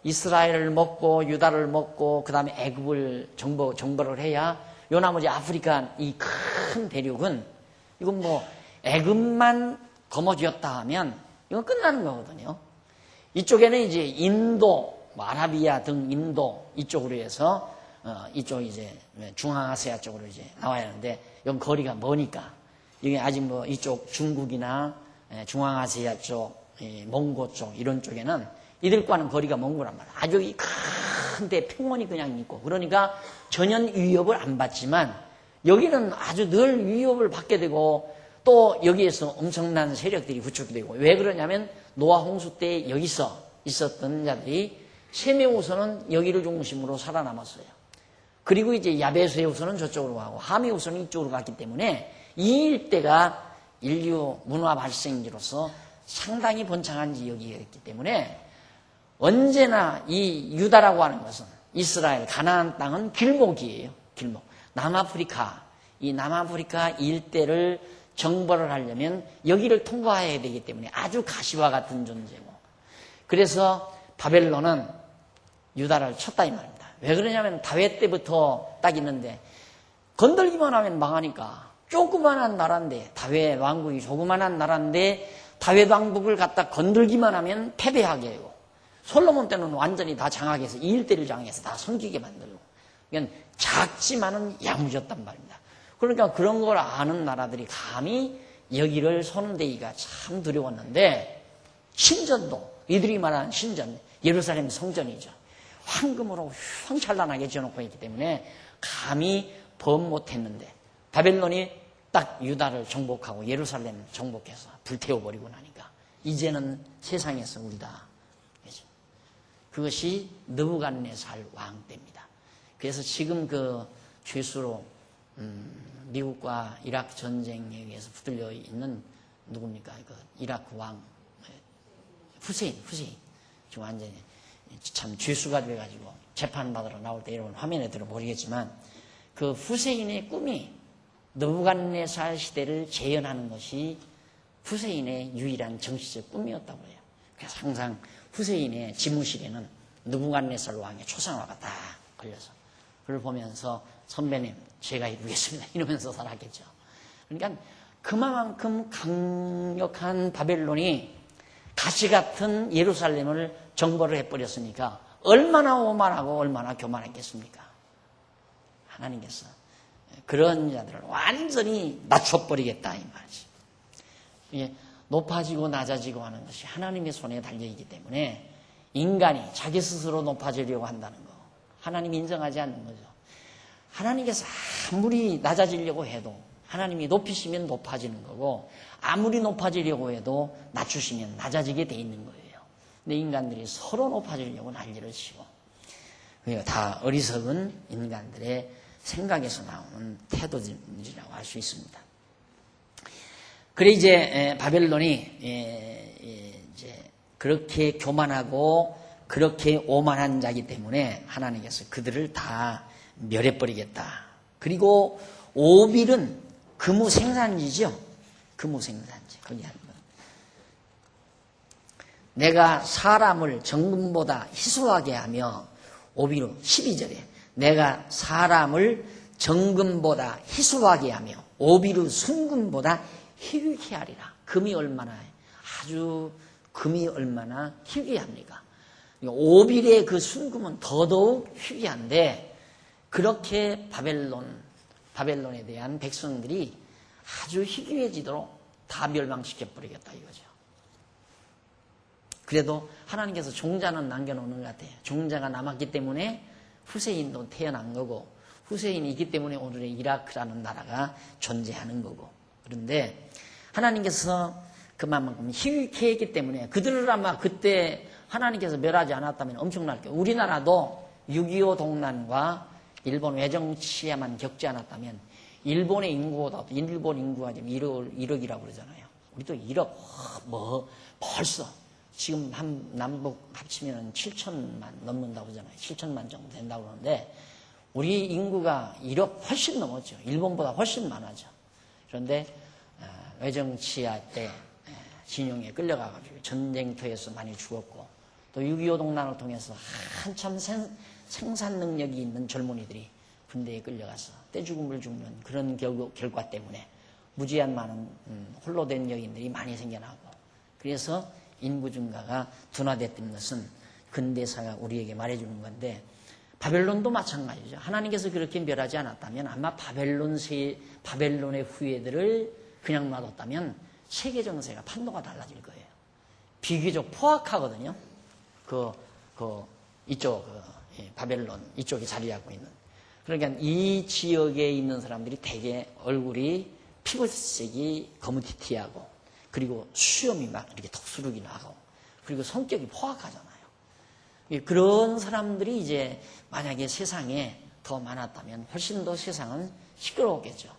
이스라엘을 먹고 유다를 먹고 그 다음에 애굽을 정벌을 해야 요 나머지 아프리카 이 큰 대륙은 이건 뭐 애굽만 거머쥐었다 하면 이건 끝나는 거거든요. 이쪽에는 이제 인도, 아라비아 등 인도 이쪽으로 해서 이쪽 이제 중앙아시아 쪽으로 이제 나와야 하는데 여기 거리가 머니까 이게 아직 뭐 이쪽 중국이나 중앙아시아 쪽, 몽고 쪽 이런 쪽에는 이들과는 거리가 먼 거란 말이야. 아주 이 큰데 평원이 그냥 있고 그러니까 전혀 위협을 안 받지만 여기는 아주 늘 위협을 받게 되고 또 여기에서 엄청난 세력들이 구축되고, 왜 그러냐면 노아 홍수 때 여기서 있었던 자들이 셈의 후손은 여기를 중심으로 살아남았어요. 그리고 이제 야베스의 후손은 저쪽으로 가고 함의 후손은 이쪽으로 갔기 때문에 이 일대가 인류 문화 발생지로서 상당히 번창한 지역이었기 때문에 언제나 이 유다라고 하는 것은 이스라엘 가나안 땅은 길목이에요. 길목. 남아프리카 일대를 정벌을 하려면 여기를 통과해야 되기 때문에 아주 가시와 같은 존재고, 그래서 바벨론은 유다를 쳤다 이 말입니다. 왜 그러냐면 다윗 때부터 딱 있는데 건들기만 하면 망하니까. 조그만한 나라인데, 다윗 왕국이 조그만한 나라인데 다윗 왕국을 갖다 건들기만 하면 패배하게 해요. 솔로몬 때는 완전히 다 장악해서 일대를 장악해서 다 섬기게 만들고, 그러니까 작지만은 야무졌단 말입니다. 그러니까 그런 걸 아는 나라들이 감히 여기를 손대기가 참 두려웠는데, 신전도 이들이 말하는 신전, 예루살렘 성전이죠. 황금으로 휘황찬란하게 지어놓고 있기 때문에 감히 범 못했는데, 바벨론이 딱 유다를 정복하고 예루살렘 정복해서 불태워버리고 나니까 이제는 세상에서 우리다. 그것이 느부갓네살 왕 때입니다. 그래서 지금 그 죄수로 미국과 이라크 전쟁에 의해서 붙들려 있는 누굽니까? 그 이라크 왕 후세인 지금 완전히 참 죄수가 돼가지고 재판받으러 나올 때 여러분 화면에 들어 모르겠지만, 그 후세인의 꿈이 느부갓네살 시대를 재현하는 것이 후세인의 유일한 정치적 꿈이었다고 해요. 그래서 항상 후세인의 집무실에는 느부갓네살 왕의 초상화가 딱 걸려서 그걸 보면서 선배님 제가 이루겠습니다 이러면서 살았겠죠. 그러니까 그만큼 강력한 바벨론이 가시 같은 예루살렘을 정벌을 해버렸으니까 얼마나 오만하고 얼마나 교만했겠습니까? 하나님께서 그런 자들을 완전히 낮춰버리겠다 이 말이지. 이게 높아지고 낮아지고 하는 것이 하나님의 손에 달려있기 때문에 인간이 자기 스스로 높아지려고 한다는 거 하나님이 인정하지 않는 거죠. 하나님께서 아무리 낮아지려고 해도 하나님이 높이시면 높아지는 거고, 아무리 높아지려고 해도 낮추시면 낮아지게 돼 있는 거예요. 근데 인간들이 서로 높아지려고 난리를 치고, 그러니까 다 어리석은 인간들의 생각에서 나오는 태도들이라고 할 수 있습니다. 그래 이제 바벨론이 이제 그렇게 교만하고 그렇게 오만한 자이기 때문에 하나님께서 그들을 다 멸해버리겠다. 그리고 오빌은 금우 생산지죠. 금우 생산지. 거기 하는 거. 내가 사람을 정금보다 희소하게 하며, 오빌은 12절에 내가 사람을 정금보다 희소하게 하며 오빌은 순금보다 희귀케 하리라. 금이 얼마나 희귀합니까? 오빌의 그 순금은 더더욱 희귀한데, 그렇게 바벨론에 대한 백성들이 아주 희귀해지도록 다 멸망시켜버리겠다 이거죠. 그래도 하나님께서 종자는 남겨놓는 것 같아요. 종자가 남았기 때문에 후세인도 태어난 거고, 후세인이 있기 때문에 오늘의 이라크라는 나라가 존재하는 거고. 그런데 하나님께서 그만큼 희귀케 했기 때문에 그들을 아마 그때 하나님께서 멸하지 않았다면 엄청날 거예요. 우리나라도 6.25 동란과 일본 외정치야만 겪지 않았다면 일본의 인구보다, 일본 인구가 지금 1억이라고 그러잖아요. 우리도 1억, 벌써 지금 남북 합치면 7천만 넘는다고 그러잖아요. 7천만 정도 된다고 그러는데 우리 인구가 1억 훨씬 넘었죠. 일본보다 훨씬 많아져. 그런데 외정치야 때 진용에 끌려가가지고 전쟁터에서 많이 죽었고, 또 6.25 동란을 통해서 한참 생산 능력이 있는 젊은이들이 군대에 끌려가서 떼죽음을 죽는 그런 결과 때문에 무지한 많은 홀로 된 여인들이 많이 생겨나고, 그래서 인구 증가가 둔화됐던 것은 근대사가 우리에게 말해주는 건데, 바벨론도 마찬가지죠. 하나님께서 그렇게 멸하지 않았다면 아마 바벨론의 후예들을 그냥 놔뒀다면 세계 정세가 판도가 달라질 거예요. 비교적 포악하거든요. 바벨론 이쪽에 자리하고 있는. 그러니까 이 지역에 있는 사람들이 대개 얼굴이 피부색이 거무튀튀하고, 그리고 수염이 막 이렇게 턱수룩이 나고, 그리고 성격이 포악하잖아요. 그런 사람들이 이제 만약에 세상에 더 많았다면 훨씬 더 세상은 시끄러웠겠죠.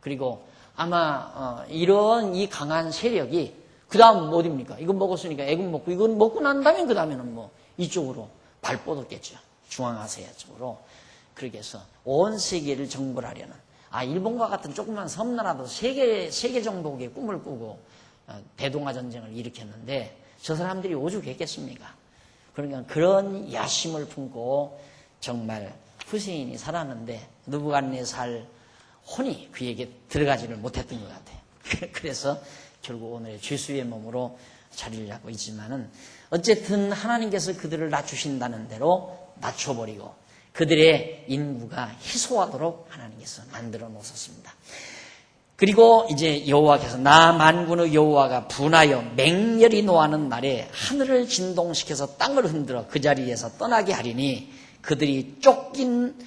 그리고 아마 이런 이 강한 세력이 그 다음 어디입니까? 이거 먹었으니까 애국 먹고, 이건 먹고 난 다음에 그 다음에는 뭐 이쪽으로 발뻗었겠죠. 중앙아시아 쪽으로. 그렇게 해서 온 세계를 정벌하려는, 일본과 같은 조그만 섬나라도 세계 정복의 꿈을 꾸고 대동아 전쟁을 일으켰는데 저 사람들이 오죽했겠습니까? 그러니까 그런 야심을 품고 정말 후세인이 살았는데 느부갓네살 혼이 그에게 들어가지를 못했던 것 같아요. 그래서 결국 오늘의 죄수의 몸으로 자리를 잡고 있지만은 어쨌든 하나님께서 그들을 낮추신다는 대로 낮춰버리고 그들의 인구가 희소하도록 하나님께서 만들어 놓으셨습니다. 그리고 이제 여호와께서 나 만군의 여호와가 분하여 맹렬히 노하는 날에 하늘을 진동시켜서 땅을 흔들어 그 자리에서 떠나게 하리니 그들이 쫓긴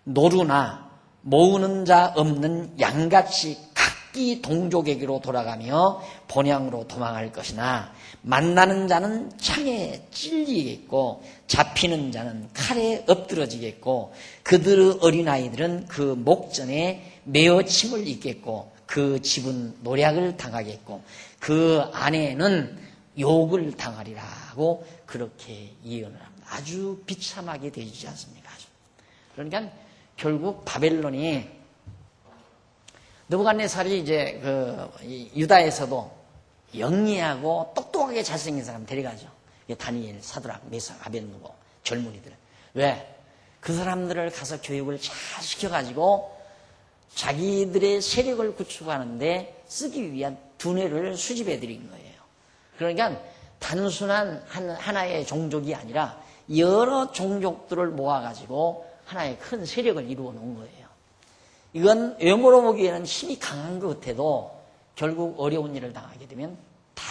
노루나 모으는 자 없는 양같이 각기 동족에게로 돌아가며 본향으로 도망할 것이나 만나는 자는 창에 찔리겠고 잡히는 자는 칼에 엎드러지겠고 그들의 어린아이들은 그 목전에 메어 침을 입겠고 그 집은 노략을 당하겠고 그 아내는 욕을 당하리라고 그렇게 예언을 합니다. 아주 비참하게 되지 않습니까? 아주. 그러니까 결국 바벨론이 느부갓네살이 이제 유다에서도 영리하고 똑똑하게 잘생긴 사람 데려가죠. 다니엘, 사드락, 메삭, 아벳느고 젊은이들. 왜? 그 사람들을 가서 교육을 잘 시켜가지고 자기들의 세력을 구축하는데 쓰기 위한 두뇌를 수집해 드린 거예요. 그러니까 단순한 하나의 종족이 아니라 여러 종족들을 모아가지고 하나의 큰 세력을 이루어 놓은 거예요. 이건 외모로 보기에는 힘이 강한 것 같아도 결국 어려운 일을 당하게 되면 다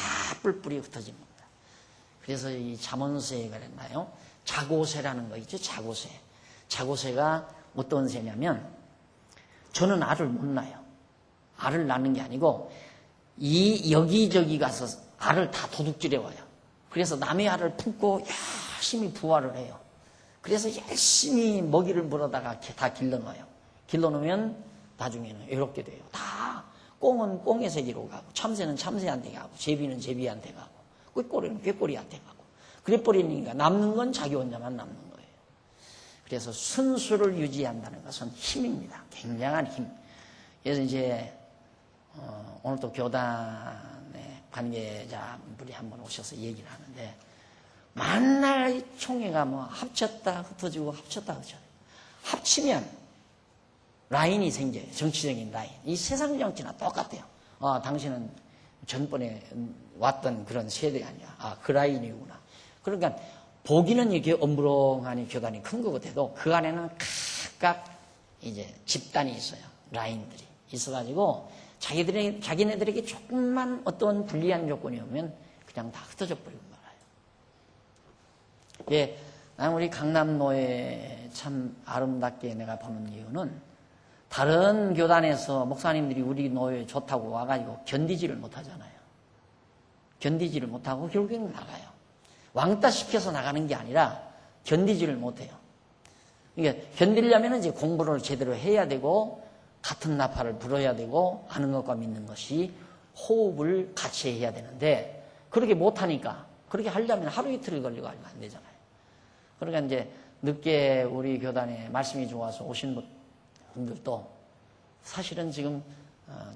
뿔뿔이 흩어집니다. 그래서 이 잠언서에 그랬나요? 자고새라는 거 있죠? 자고새. 자고새가 어떤 새냐면 저는 알을 못 낳아요. 알을 낳는 게 아니고 여기저기 가서 알을 다 도둑질해 와요. 그래서 남의 알을 품고 열심히 부화를 해요. 그래서 열심히 먹이를 물어다가 다 길러놔요. 길러놓으면 나중에는 외롭게 돼요. 다 꽁은 꽁의 세계로 가고 참새는 참새한테 가고 제비는 제비한테 가고 꾀꼬리는 꾀꼬리한테 가고 그래 버리니까 남는 건 자기 혼자만 남는 거예요. 그래서 순수를 유지한다는 것은 힘입니다. 굉장한 힘. 그래서 이제 오늘 또 교단의 관계자분이 한번 오셔서 얘기를 하는데 만날 총회가 뭐 합쳤다 흩어지고 합쳤다 흩어져요. 합치면 라인이 생겨요. 정치적인 라인. 이 세상 정치나 똑같아요. 당신은 전번에 왔던 그런 세대 아니야. 그 라인이구나. 그러니까 보기는 이렇게 엄브렁하니 교단이 큰 것 같아도 그 안에는 각각 이제 집단이 있어요. 라인들이 있어가지고 자기네들에게 조금만 어떤 불리한 조건이 오면 그냥 다 흩어져 버리고 말아요. 예, 난 우리 강남노예 참 아름답게 내가 보는 이유는 다른 교단에서 목사님들이 우리 노예 좋다고 와가지고 견디지를 못하잖아요. 견디지를 못하고 결국에는 나가요. 왕따 시켜서 나가는 게 아니라 견디지를 못해요. 그러니까 견디려면 이제 공부를 제대로 해야 되고 같은 나팔을 불어야 되고 아는 것과 믿는 것이 호흡을 같이 해야 되는데 그렇게 못하니까 그렇게 하려면 하루 이틀 걸리고 하면 안 되잖아요. 그러니까 이제 늦게 우리 교단에 말씀이 좋아서 오신 분들도 사실은 지금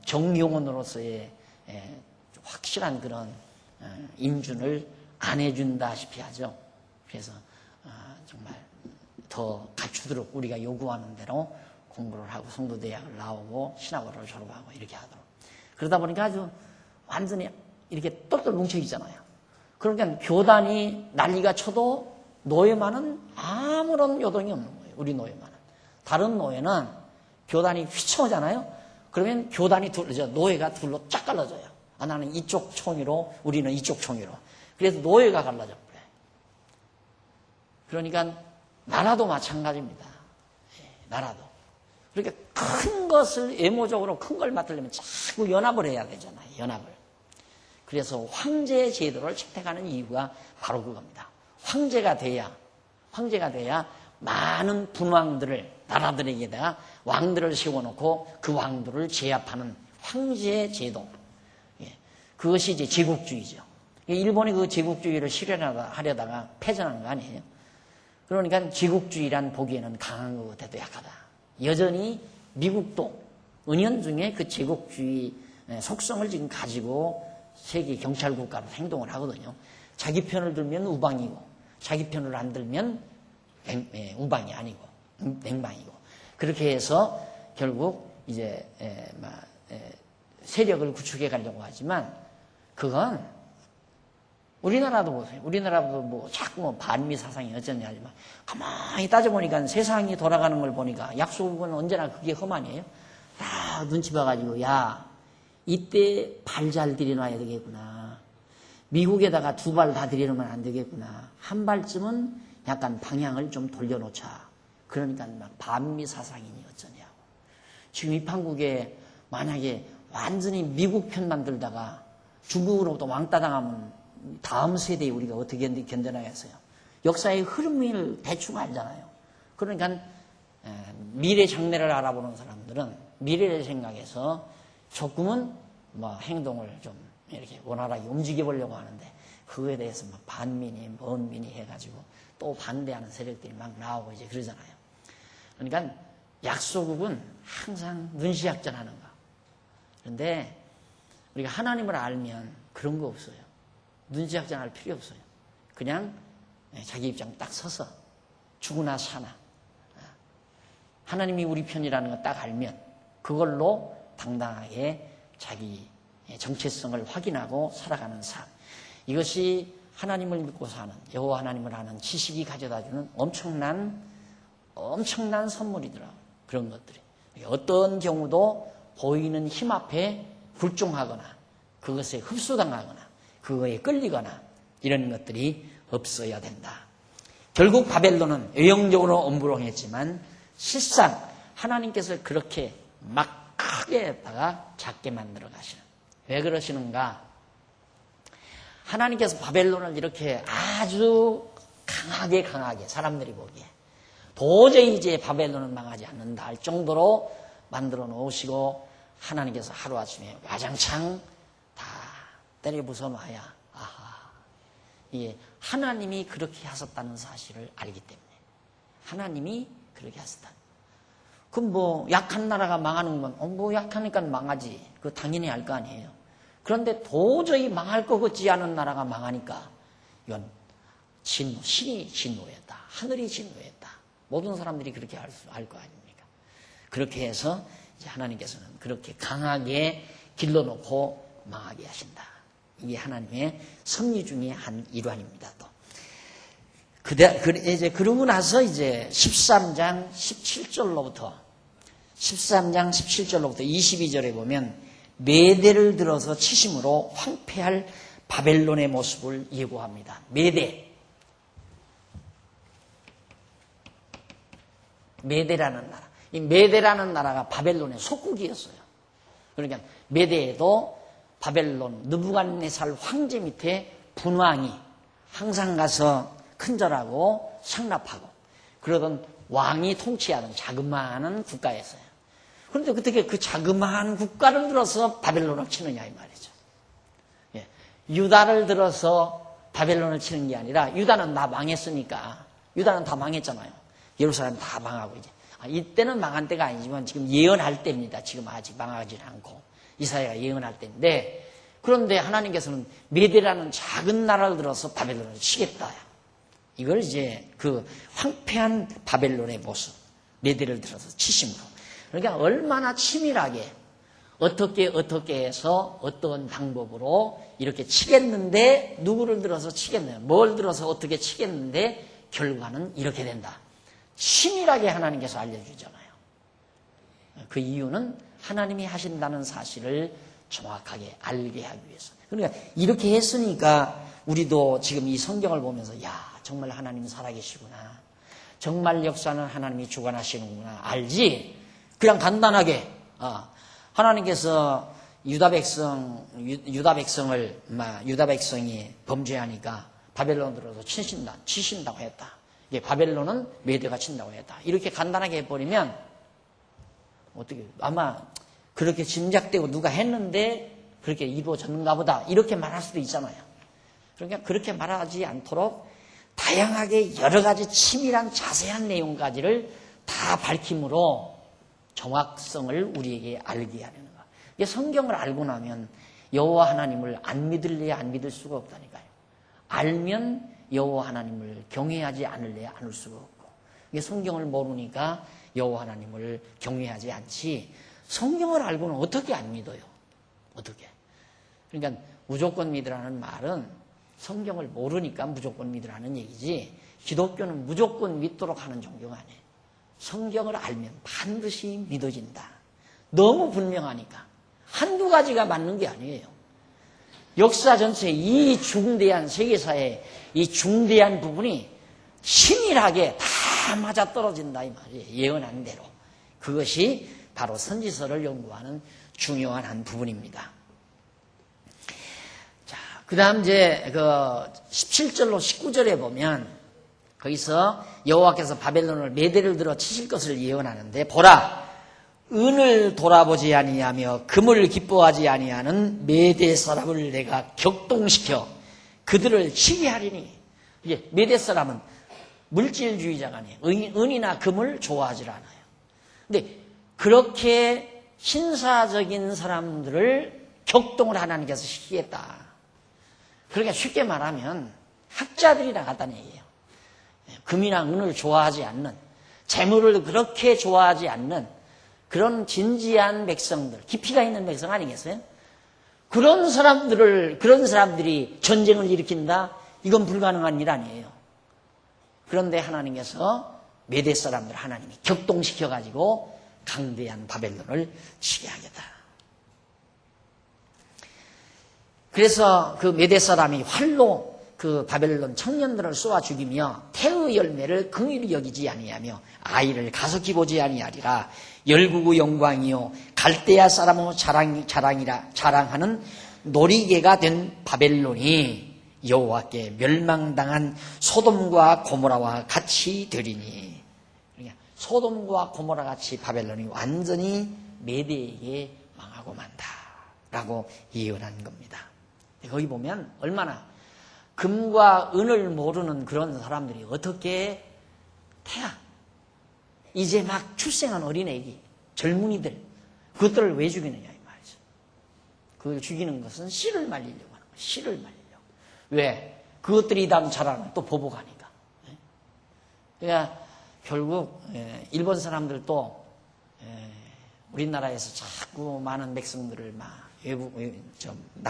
정용원으로서의 확실한 그런 인준을 안 해준다시피 하죠. 그래서 정말 더 갖추도록 우리가 요구하는 대로 공부를 하고 성도대학을 나오고 신학원을 졸업하고 이렇게 하도록. 그러다 보니까 아주 완전히 이렇게 똘똘 뭉쳐있잖아요. 그러니까 교단이 난리가 쳐도 노예만은 아무런 요동이 없는 거예요. 우리 노예만은. 다른 노예는 교단이 휘청하잖아요. 그러면 교단이 노예가 둘로 쫙 갈라져요. 나는 이쪽 총이로 우리는 이쪽 총이로. 그래서 노예가 갈라져 버려요. 그러니까 나라도 마찬가지입니다. 나라도. 그러니까 큰 것을 외모적으로 큰 걸 맡으려면 자꾸 연합을 해야 되잖아요. 연합을. 그래서 황제 제도를 채택하는 이유가 바로 그겁니다. 황제가 돼야 많은 분왕들을 나라들에게다가 왕들을 세워놓고 그 왕들을 제압하는 황제 제도. 그것이 이제 제국주의죠. 일본이 그 제국주의를 실현하려다가 패전한 거 아니에요. 그러니까 제국주의란 보기에는 강한 것 같아도 약하다. 여전히 미국도 은연중에 그 제국주의 속성을 지금 가지고 세계 경찰국가로 행동을 하거든요. 자기 편을 들면 우방이고 자기 편을 안 들면 우방이 아니고 냉방이고 그렇게 해서 결국 이제 세력을 구축해 가려고 하지만 그건 우리나라도 보세요. 우리나라도 뭐 자꾸 뭐 반미 사상이 어쩌냐 하지만 가만히 따져보니까 세상이 돌아가는 걸 보니까 약소국은 언제나 그게 험한이에요. 다 눈치 봐가지고 야 이때 발 잘 들여놔야 되겠구나. 미국에다가 2발 다 들여놓으면 안 되겠구나. 한 발쯤은 약간 방향을 좀 돌려놓자. 그러니까 막 반미 사상이니 어쩌냐고. 지금 이 판국에 만약에 완전히 미국 편만 들다가 중국으로부터 왕따 당하면 다음 세대에 우리가 어떻게 견뎌나겠어요? 역사의 흐름을 대충 알잖아요. 그러니까 미래 장래를 알아보는 사람들은 미래를 생각해서 조금은 뭐 행동을 좀 이렇게 원활하게 움직여 보려고 하는데 그거에 대해서 막 반민이 먼민이 해가지고 또 반대하는 세력들이 막 나오고 이제 그러잖아요. 그러니까 약소국은 항상 눈시약전하는 거. 그런데 우리가 하나님을 알면 그런 거 없어요. 눈시약전할 필요 없어요. 그냥 자기 입장 딱 서서 죽으나 사나 하나님이 우리 편이라는 거 딱 알면 그걸로 당당하게 자기 정체성을 확인하고 살아가는 삶. 이것이 하나님을 믿고 사는 여호와 하나님을 아는 지식이 가져다주는 엄청난 선물이더라고요. 그런 것들이. 어떤 경우도 보이는 힘 앞에 굴종하거나 그것에 흡수당하거나 그거에 끌리거나 이런 것들이 없어야 된다. 결국 바벨론은 외형적으로 엄부렁했지만 실상 하나님께서 그렇게 막 크게 했다가 작게 만들어 가시는. 왜 그러시는가? 하나님께서 바벨론을 이렇게 아주 강하게 사람들이 보기에 도저히 이제 바벨론은 망하지 않는다 할 정도로 만들어 놓으시고 하나님께서 하루아침에 와장창 다 때려 부숴놔야 아하 이게 하나님이 그렇게 하셨다는 사실을 알기 때문에 하나님이 그렇게 하셨다. 그럼 뭐 약한 나라가 망하는 건 뭐 약하니까 망하지. 그거 당연히 알 거 아니에요. 그런데 도저히 망할 것 같지 않은 나라가 망하니까 이건 신이 진노했다. 하늘이 진노했다. 모든 사람들이 그렇게 알 거 아닙니까? 그렇게 해서 이제 하나님께서는 그렇게 강하게 길러놓고 망하게 하신다. 이게 하나님의 섭리 중에 한 일환입니다. 또. 이제 그러고 나서 이제 13장 17절로부터 22절에 보면 메대를 들어서 치심으로 황폐할 바벨론의 모습을 예고합니다. 메대라는 나라. 이 메대라는 나라가 바벨론의 속국이었어요. 그러니까 메대에도 바벨론 느부갓네살 황제 밑에 분왕이 항상 가서 큰절하고 상납하고 그러던 왕이 통치하던 자그마한 국가였어요. 그런데 어떻게 그 자그마한 국가를 들어서 바벨론을 치느냐 이 말이죠. 예. 유다를 들어서 바벨론을 치는 게 아니라 유다는 다 망했으니까 유다는 다 망했잖아요. 예루살렘 다 망하고 이제 이때는 망한 때가 아니지만 지금 예언할 때입니다. 지금 아직 망하지는 않고 이사야가 예언할 때인데 그런데 하나님께서는 메대라는 작은 나라를 들어서 바벨론을 치겠다. 이걸 이제 그 황폐한 바벨론의 모습 메대를 들어서 치심으로 그러니까 얼마나 치밀하게 어떻게 해서 어떤 방법으로 이렇게 치겠는데 누구를 들어서 치겠느냐 뭘 들어서 어떻게 치겠는데 결과는 이렇게 된다. 치밀하게 하나님께서 알려주잖아요. 그 이유는 하나님이 하신다는 사실을 정확하게 알게 하기 위해서. 그러니까 이렇게 했으니까 우리도 지금 이 성경을 보면서 야 정말 하나님 살아계시구나. 정말 역사는 하나님이 주관하시는구나. 알지? 그냥 간단하게 하나님께서 유다 백성이 범죄하니까 바벨론 들어서 치신다고 했다. 이게 바벨론은 메대가 친다고 했다. 이렇게 간단하게 해버리면 어떻게 아마 그렇게 짐작되고 누가 했는데 그렇게 이루어졌는가 보다 이렇게 말할 수도 있잖아요. 그러니까 그렇게 말하지 않도록 다양하게 여러 가지 치밀한 자세한 내용까지를 다 밝힘으로 정확성을 우리에게 알게 하려는 거. 이게 성경을 알고 나면 여호와 하나님을 안 믿을래 안 믿을 수가 없다니까요. 알면 여호와 하나님을 경외하지 않을래 않을 수가 없고 이게 성경을 모르니까 여호와 하나님을 경외하지 않지 성경을 알고는 어떻게 안 믿어요? 어떻게? 그러니까 무조건 믿으라는 말은 성경을 모르니까 무조건 믿으라는 얘기지, 기독교는 무조건 믿도록 하는 종교가 아니에요. 성경을 알면 반드시 믿어진다. 너무 분명하니까. 한두 가지가 맞는 게 아니에요. 역사 전체에 이 중대한 세계사의 이 중대한 부분이 신일하게 다 맞아떨어진다 이 말이에요. 예언한 대로. 그것이 바로 선지서를 연구하는 중요한 한 부분입니다. 자, 그 다음 이제 17절로 19절에 보면 거기서 여호와께서 바벨론을 메대를 들어 치실 것을 예언하는데, 보라, 은을 돌아보지 아니하며 금을 기뻐하지 아니하는 메대 사람을 내가 격동시켜 그들을 치게 하리니. 이제 메대 사람은 물질주의자가 아니에요. 은이나 금을 좋아하지 않아요. 근데 그렇게 신사적인 사람들을 격동을 하나님께서 시키겠다. 그러니까 쉽게 말하면 학자들이 나갔다는 얘기예요. 금이나 은을 좋아하지 않는, 재물을 그렇게 좋아하지 않는 그런 진지한 백성들, 깊이가 있는 백성 아니겠어요? 그런 사람들이 전쟁을 일으킨다? 이건 불가능한 일 아니에요. 그런데 하나님께서 메대 사람들 하나님이 격동시켜가지고 강대한 바벨론을 치게 하겠다. 그래서 그 메대 사람이 활로 그 바벨론 청년들을 쏘아 죽이며 태의 열매를 긍휼히 여기지 아니하며 아이를 가속히 보지 아니하리라. 열국의 영광이요 갈대아 사람의 자랑하는 놀이개가 된 바벨론이 여호와께 멸망당한 소돔과 고모라와 같이 되리니. 그러니까 소돔과 고모라 같이 바벨론이 완전히 메대에게 망하고 만다라고 예언한 겁니다. 거기 보면 얼마나 금과 은을 모르는 그런 사람들이 어떻게 이제 막 출생한 어린애기, 젊은이들, 그것들을 왜 죽이느냐 이 말이죠. 그걸 죽이는 것은 씨를 말리려고 하는 거예요. 씨를 말리려고. 왜? 그것들이 다음 자라면 또 보복하니까. 그러니까 결국 일본 사람들도 우리나라에서 자꾸 많은 백성들을 막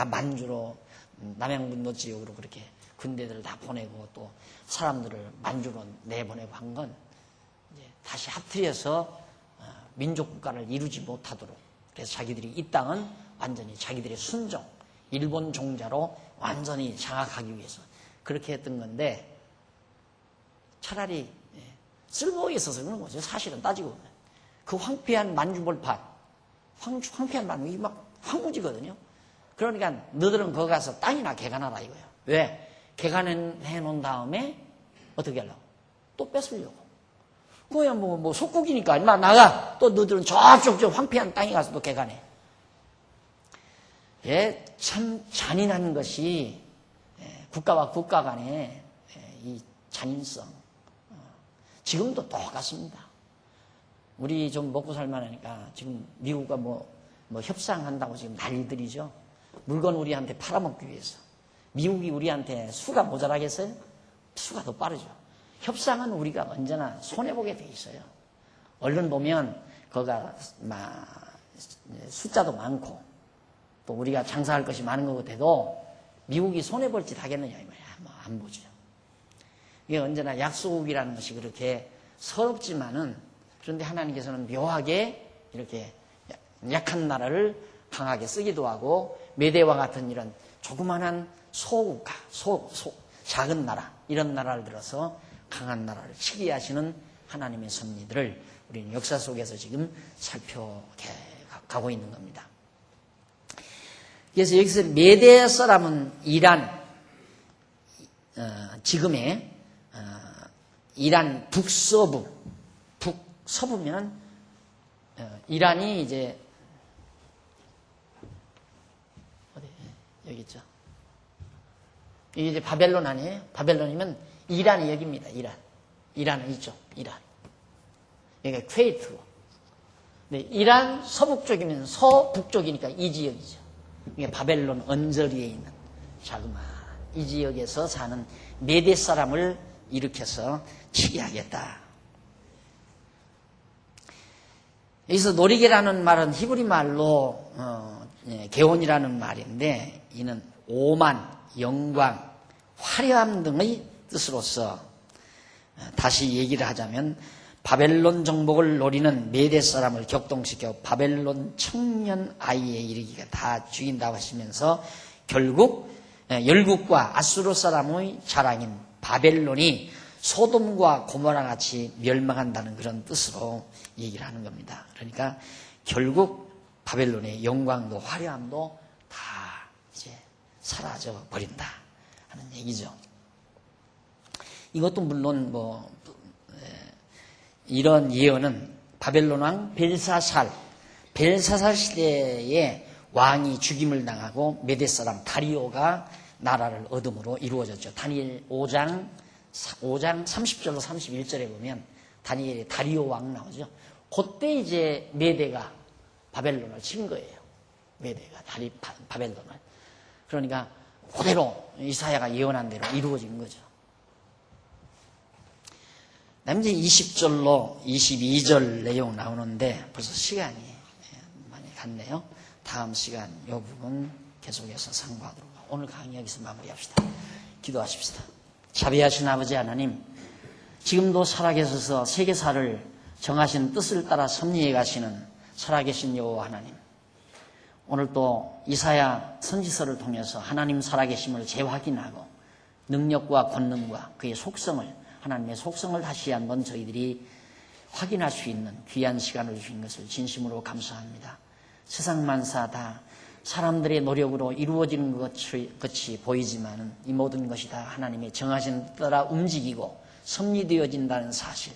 만주로, 남양분도 지역으로 그렇게 군대들을 다 보내고 또 사람들을 만주로 내보내고 한 건 다시 합틀려서 민족국가를 이루지 못하도록, 그래서 자기들이 이 땅은 완전히 자기들의 순종, 일본 종자로 완전히 장악하기 위해서 그렇게 했던 건데, 차라리 쓸모가 있어서 그런 거죠. 사실은 따지고 보면. 그 황폐한 만주벌판, 황폐한 만주, 막 황무지거든요. 그러니까 너들은 거기 가서 땅이나 개간하라 이거예요. 왜? 개간해 놓은 다음에 어떻게 하려고? 또 뺏으려고. 그거야 뭐 속국이니까 인마 나가. 또 너들은 저쪽 저 황폐한 땅에 가서 또 개간해. 예, 참 잔인한 것이 국가와 국가 간의 이 잔인성. 지금도 똑같습니다. 우리 좀 먹고 살만하니까 지금 미국과 뭐 협상한다고 지금 난리들이죠. 물건 우리한테 팔아먹기 위해서. 미국이 우리한테 수가 모자라겠어요? 수가 더 빠르죠. 협상은 우리가 언제나 손해보게 돼 있어요. 얼른 보면 거가 숫자도 많고 또 우리가 장사할 것이 많은 것 같아도 미국이 손해볼 짓 하겠느냐 이 말이야. 안 보죠. 이게 언제나 약소국이라는 것이 그렇게 서럽지만은, 그런데 하나님께서는 묘하게 이렇게 약한 나라를 강하게 쓰기도 하고, 메대와 같은 이런 조그만한 소국가, 작은 나라, 이런 나라를 들어서 강한 나라를 치게 하시는 하나님의 섭리들을 우리는 역사 속에서 지금 살펴가고 있는 겁니다. 그래서 여기서 메대 사람은 이란, 지금의 이란 북서부면 이란이 이제 어디 여기 있죠. 이게 이제 바벨론 아니에요? 바벨론이면 이란이 여기입니다. 이란은 이쪽. 이란. 여기가 쿠웨이트고. 네, 이란 서북쪽이면 서북쪽이니까 이 지역이죠. 이게 바벨론 언저리에 있는 자그마한 이 지역에서 사는 메대 사람을 일으켜서 치게 하겠다. 여기서 노리개라는 말은 히브리 말로 게온이라는 말인데, 이는 오만, 영광, 화려함 등의 뜻으로서 다시 얘기를 하자면 바벨론 정복을 노리는 메대 사람을 격동시켜 바벨론 청년 아이에 이르기가 다 죽인다고 하시면서 결국 열국과 아수르 사람의 자랑인 바벨론이 소돔과 고모라 같이 멸망한다는 그런 뜻으로 얘기를 하는 겁니다. 그러니까 결국 바벨론의 영광도 화려함도 다 이제 사라져 버린다 하는 얘기죠. 이것도 물론 이런 예언은 바벨론 왕 벨사살 시대에 왕이 죽임을 당하고 메대 사람 다리오가 나라를 얻음으로 이루어졌죠. 다니엘 5장 30절로 31절에 보면 다니엘의 다리오 왕 나오죠. 그때 이제 메대가 바벨론을 친 거예요. 메대가 바벨론을. 그러니까 그대로 이사야가 예언한 대로 이루어진 거죠. 다음 이제 20절로 22절 내용 나오는데 벌써 시간이 많이 갔네요. 다음 시간 이 부분 계속해서 상고하도록 하고 오늘 강의 여기서 마무리합시다. 기도하십시다. 자비하신 아버지 하나님, 지금도 살아계셔서 세계사를 정하신 뜻을 따라 섭리해 가시는 살아계신 여호와 하나님, 오늘 또 이사야 선지서를 통해서 하나님 살아계심을 재확인하고 능력과 권능과 그의 속성을, 하나님의 속성을 다시 한번 저희들이 확인할 수 있는 귀한 시간을 주신 것을 진심으로 감사합니다. 세상 만사 다 사람들의 노력으로 이루어지는 것 같이 보이지만 이 모든 것이 다 하나님의 정하신 뜻 따라 움직이고 섭리되어진다는 사실,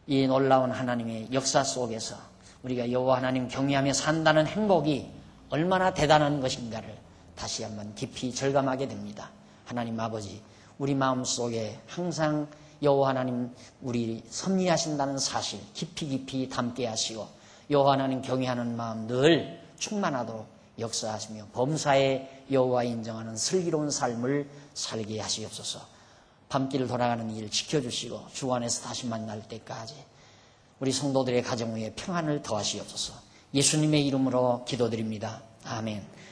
이 놀라운 하나님의 역사 속에서 우리가 여호와 하나님 경외하며 산다는 행복이 얼마나 대단한 것인가를 다시 한번 깊이 절감하게 됩니다. 하나님 아버지, 우리 마음속에 항상 여호와 하나님 우리 섭리하신다는 사실 깊이 담게 하시고 여호와 하나님 경외하는 마음 늘 충만하도록 역사하시며 범사에 여호와 인정하는 슬기로운 삶을 살게 하시옵소서. 밤길 돌아가는 일 지켜주시고 주 안에서 다시 만날 때까지 우리 성도들의 가정 위에 평안을 더하시옵소서. 예수님의 이름으로 기도드립니다. 아멘.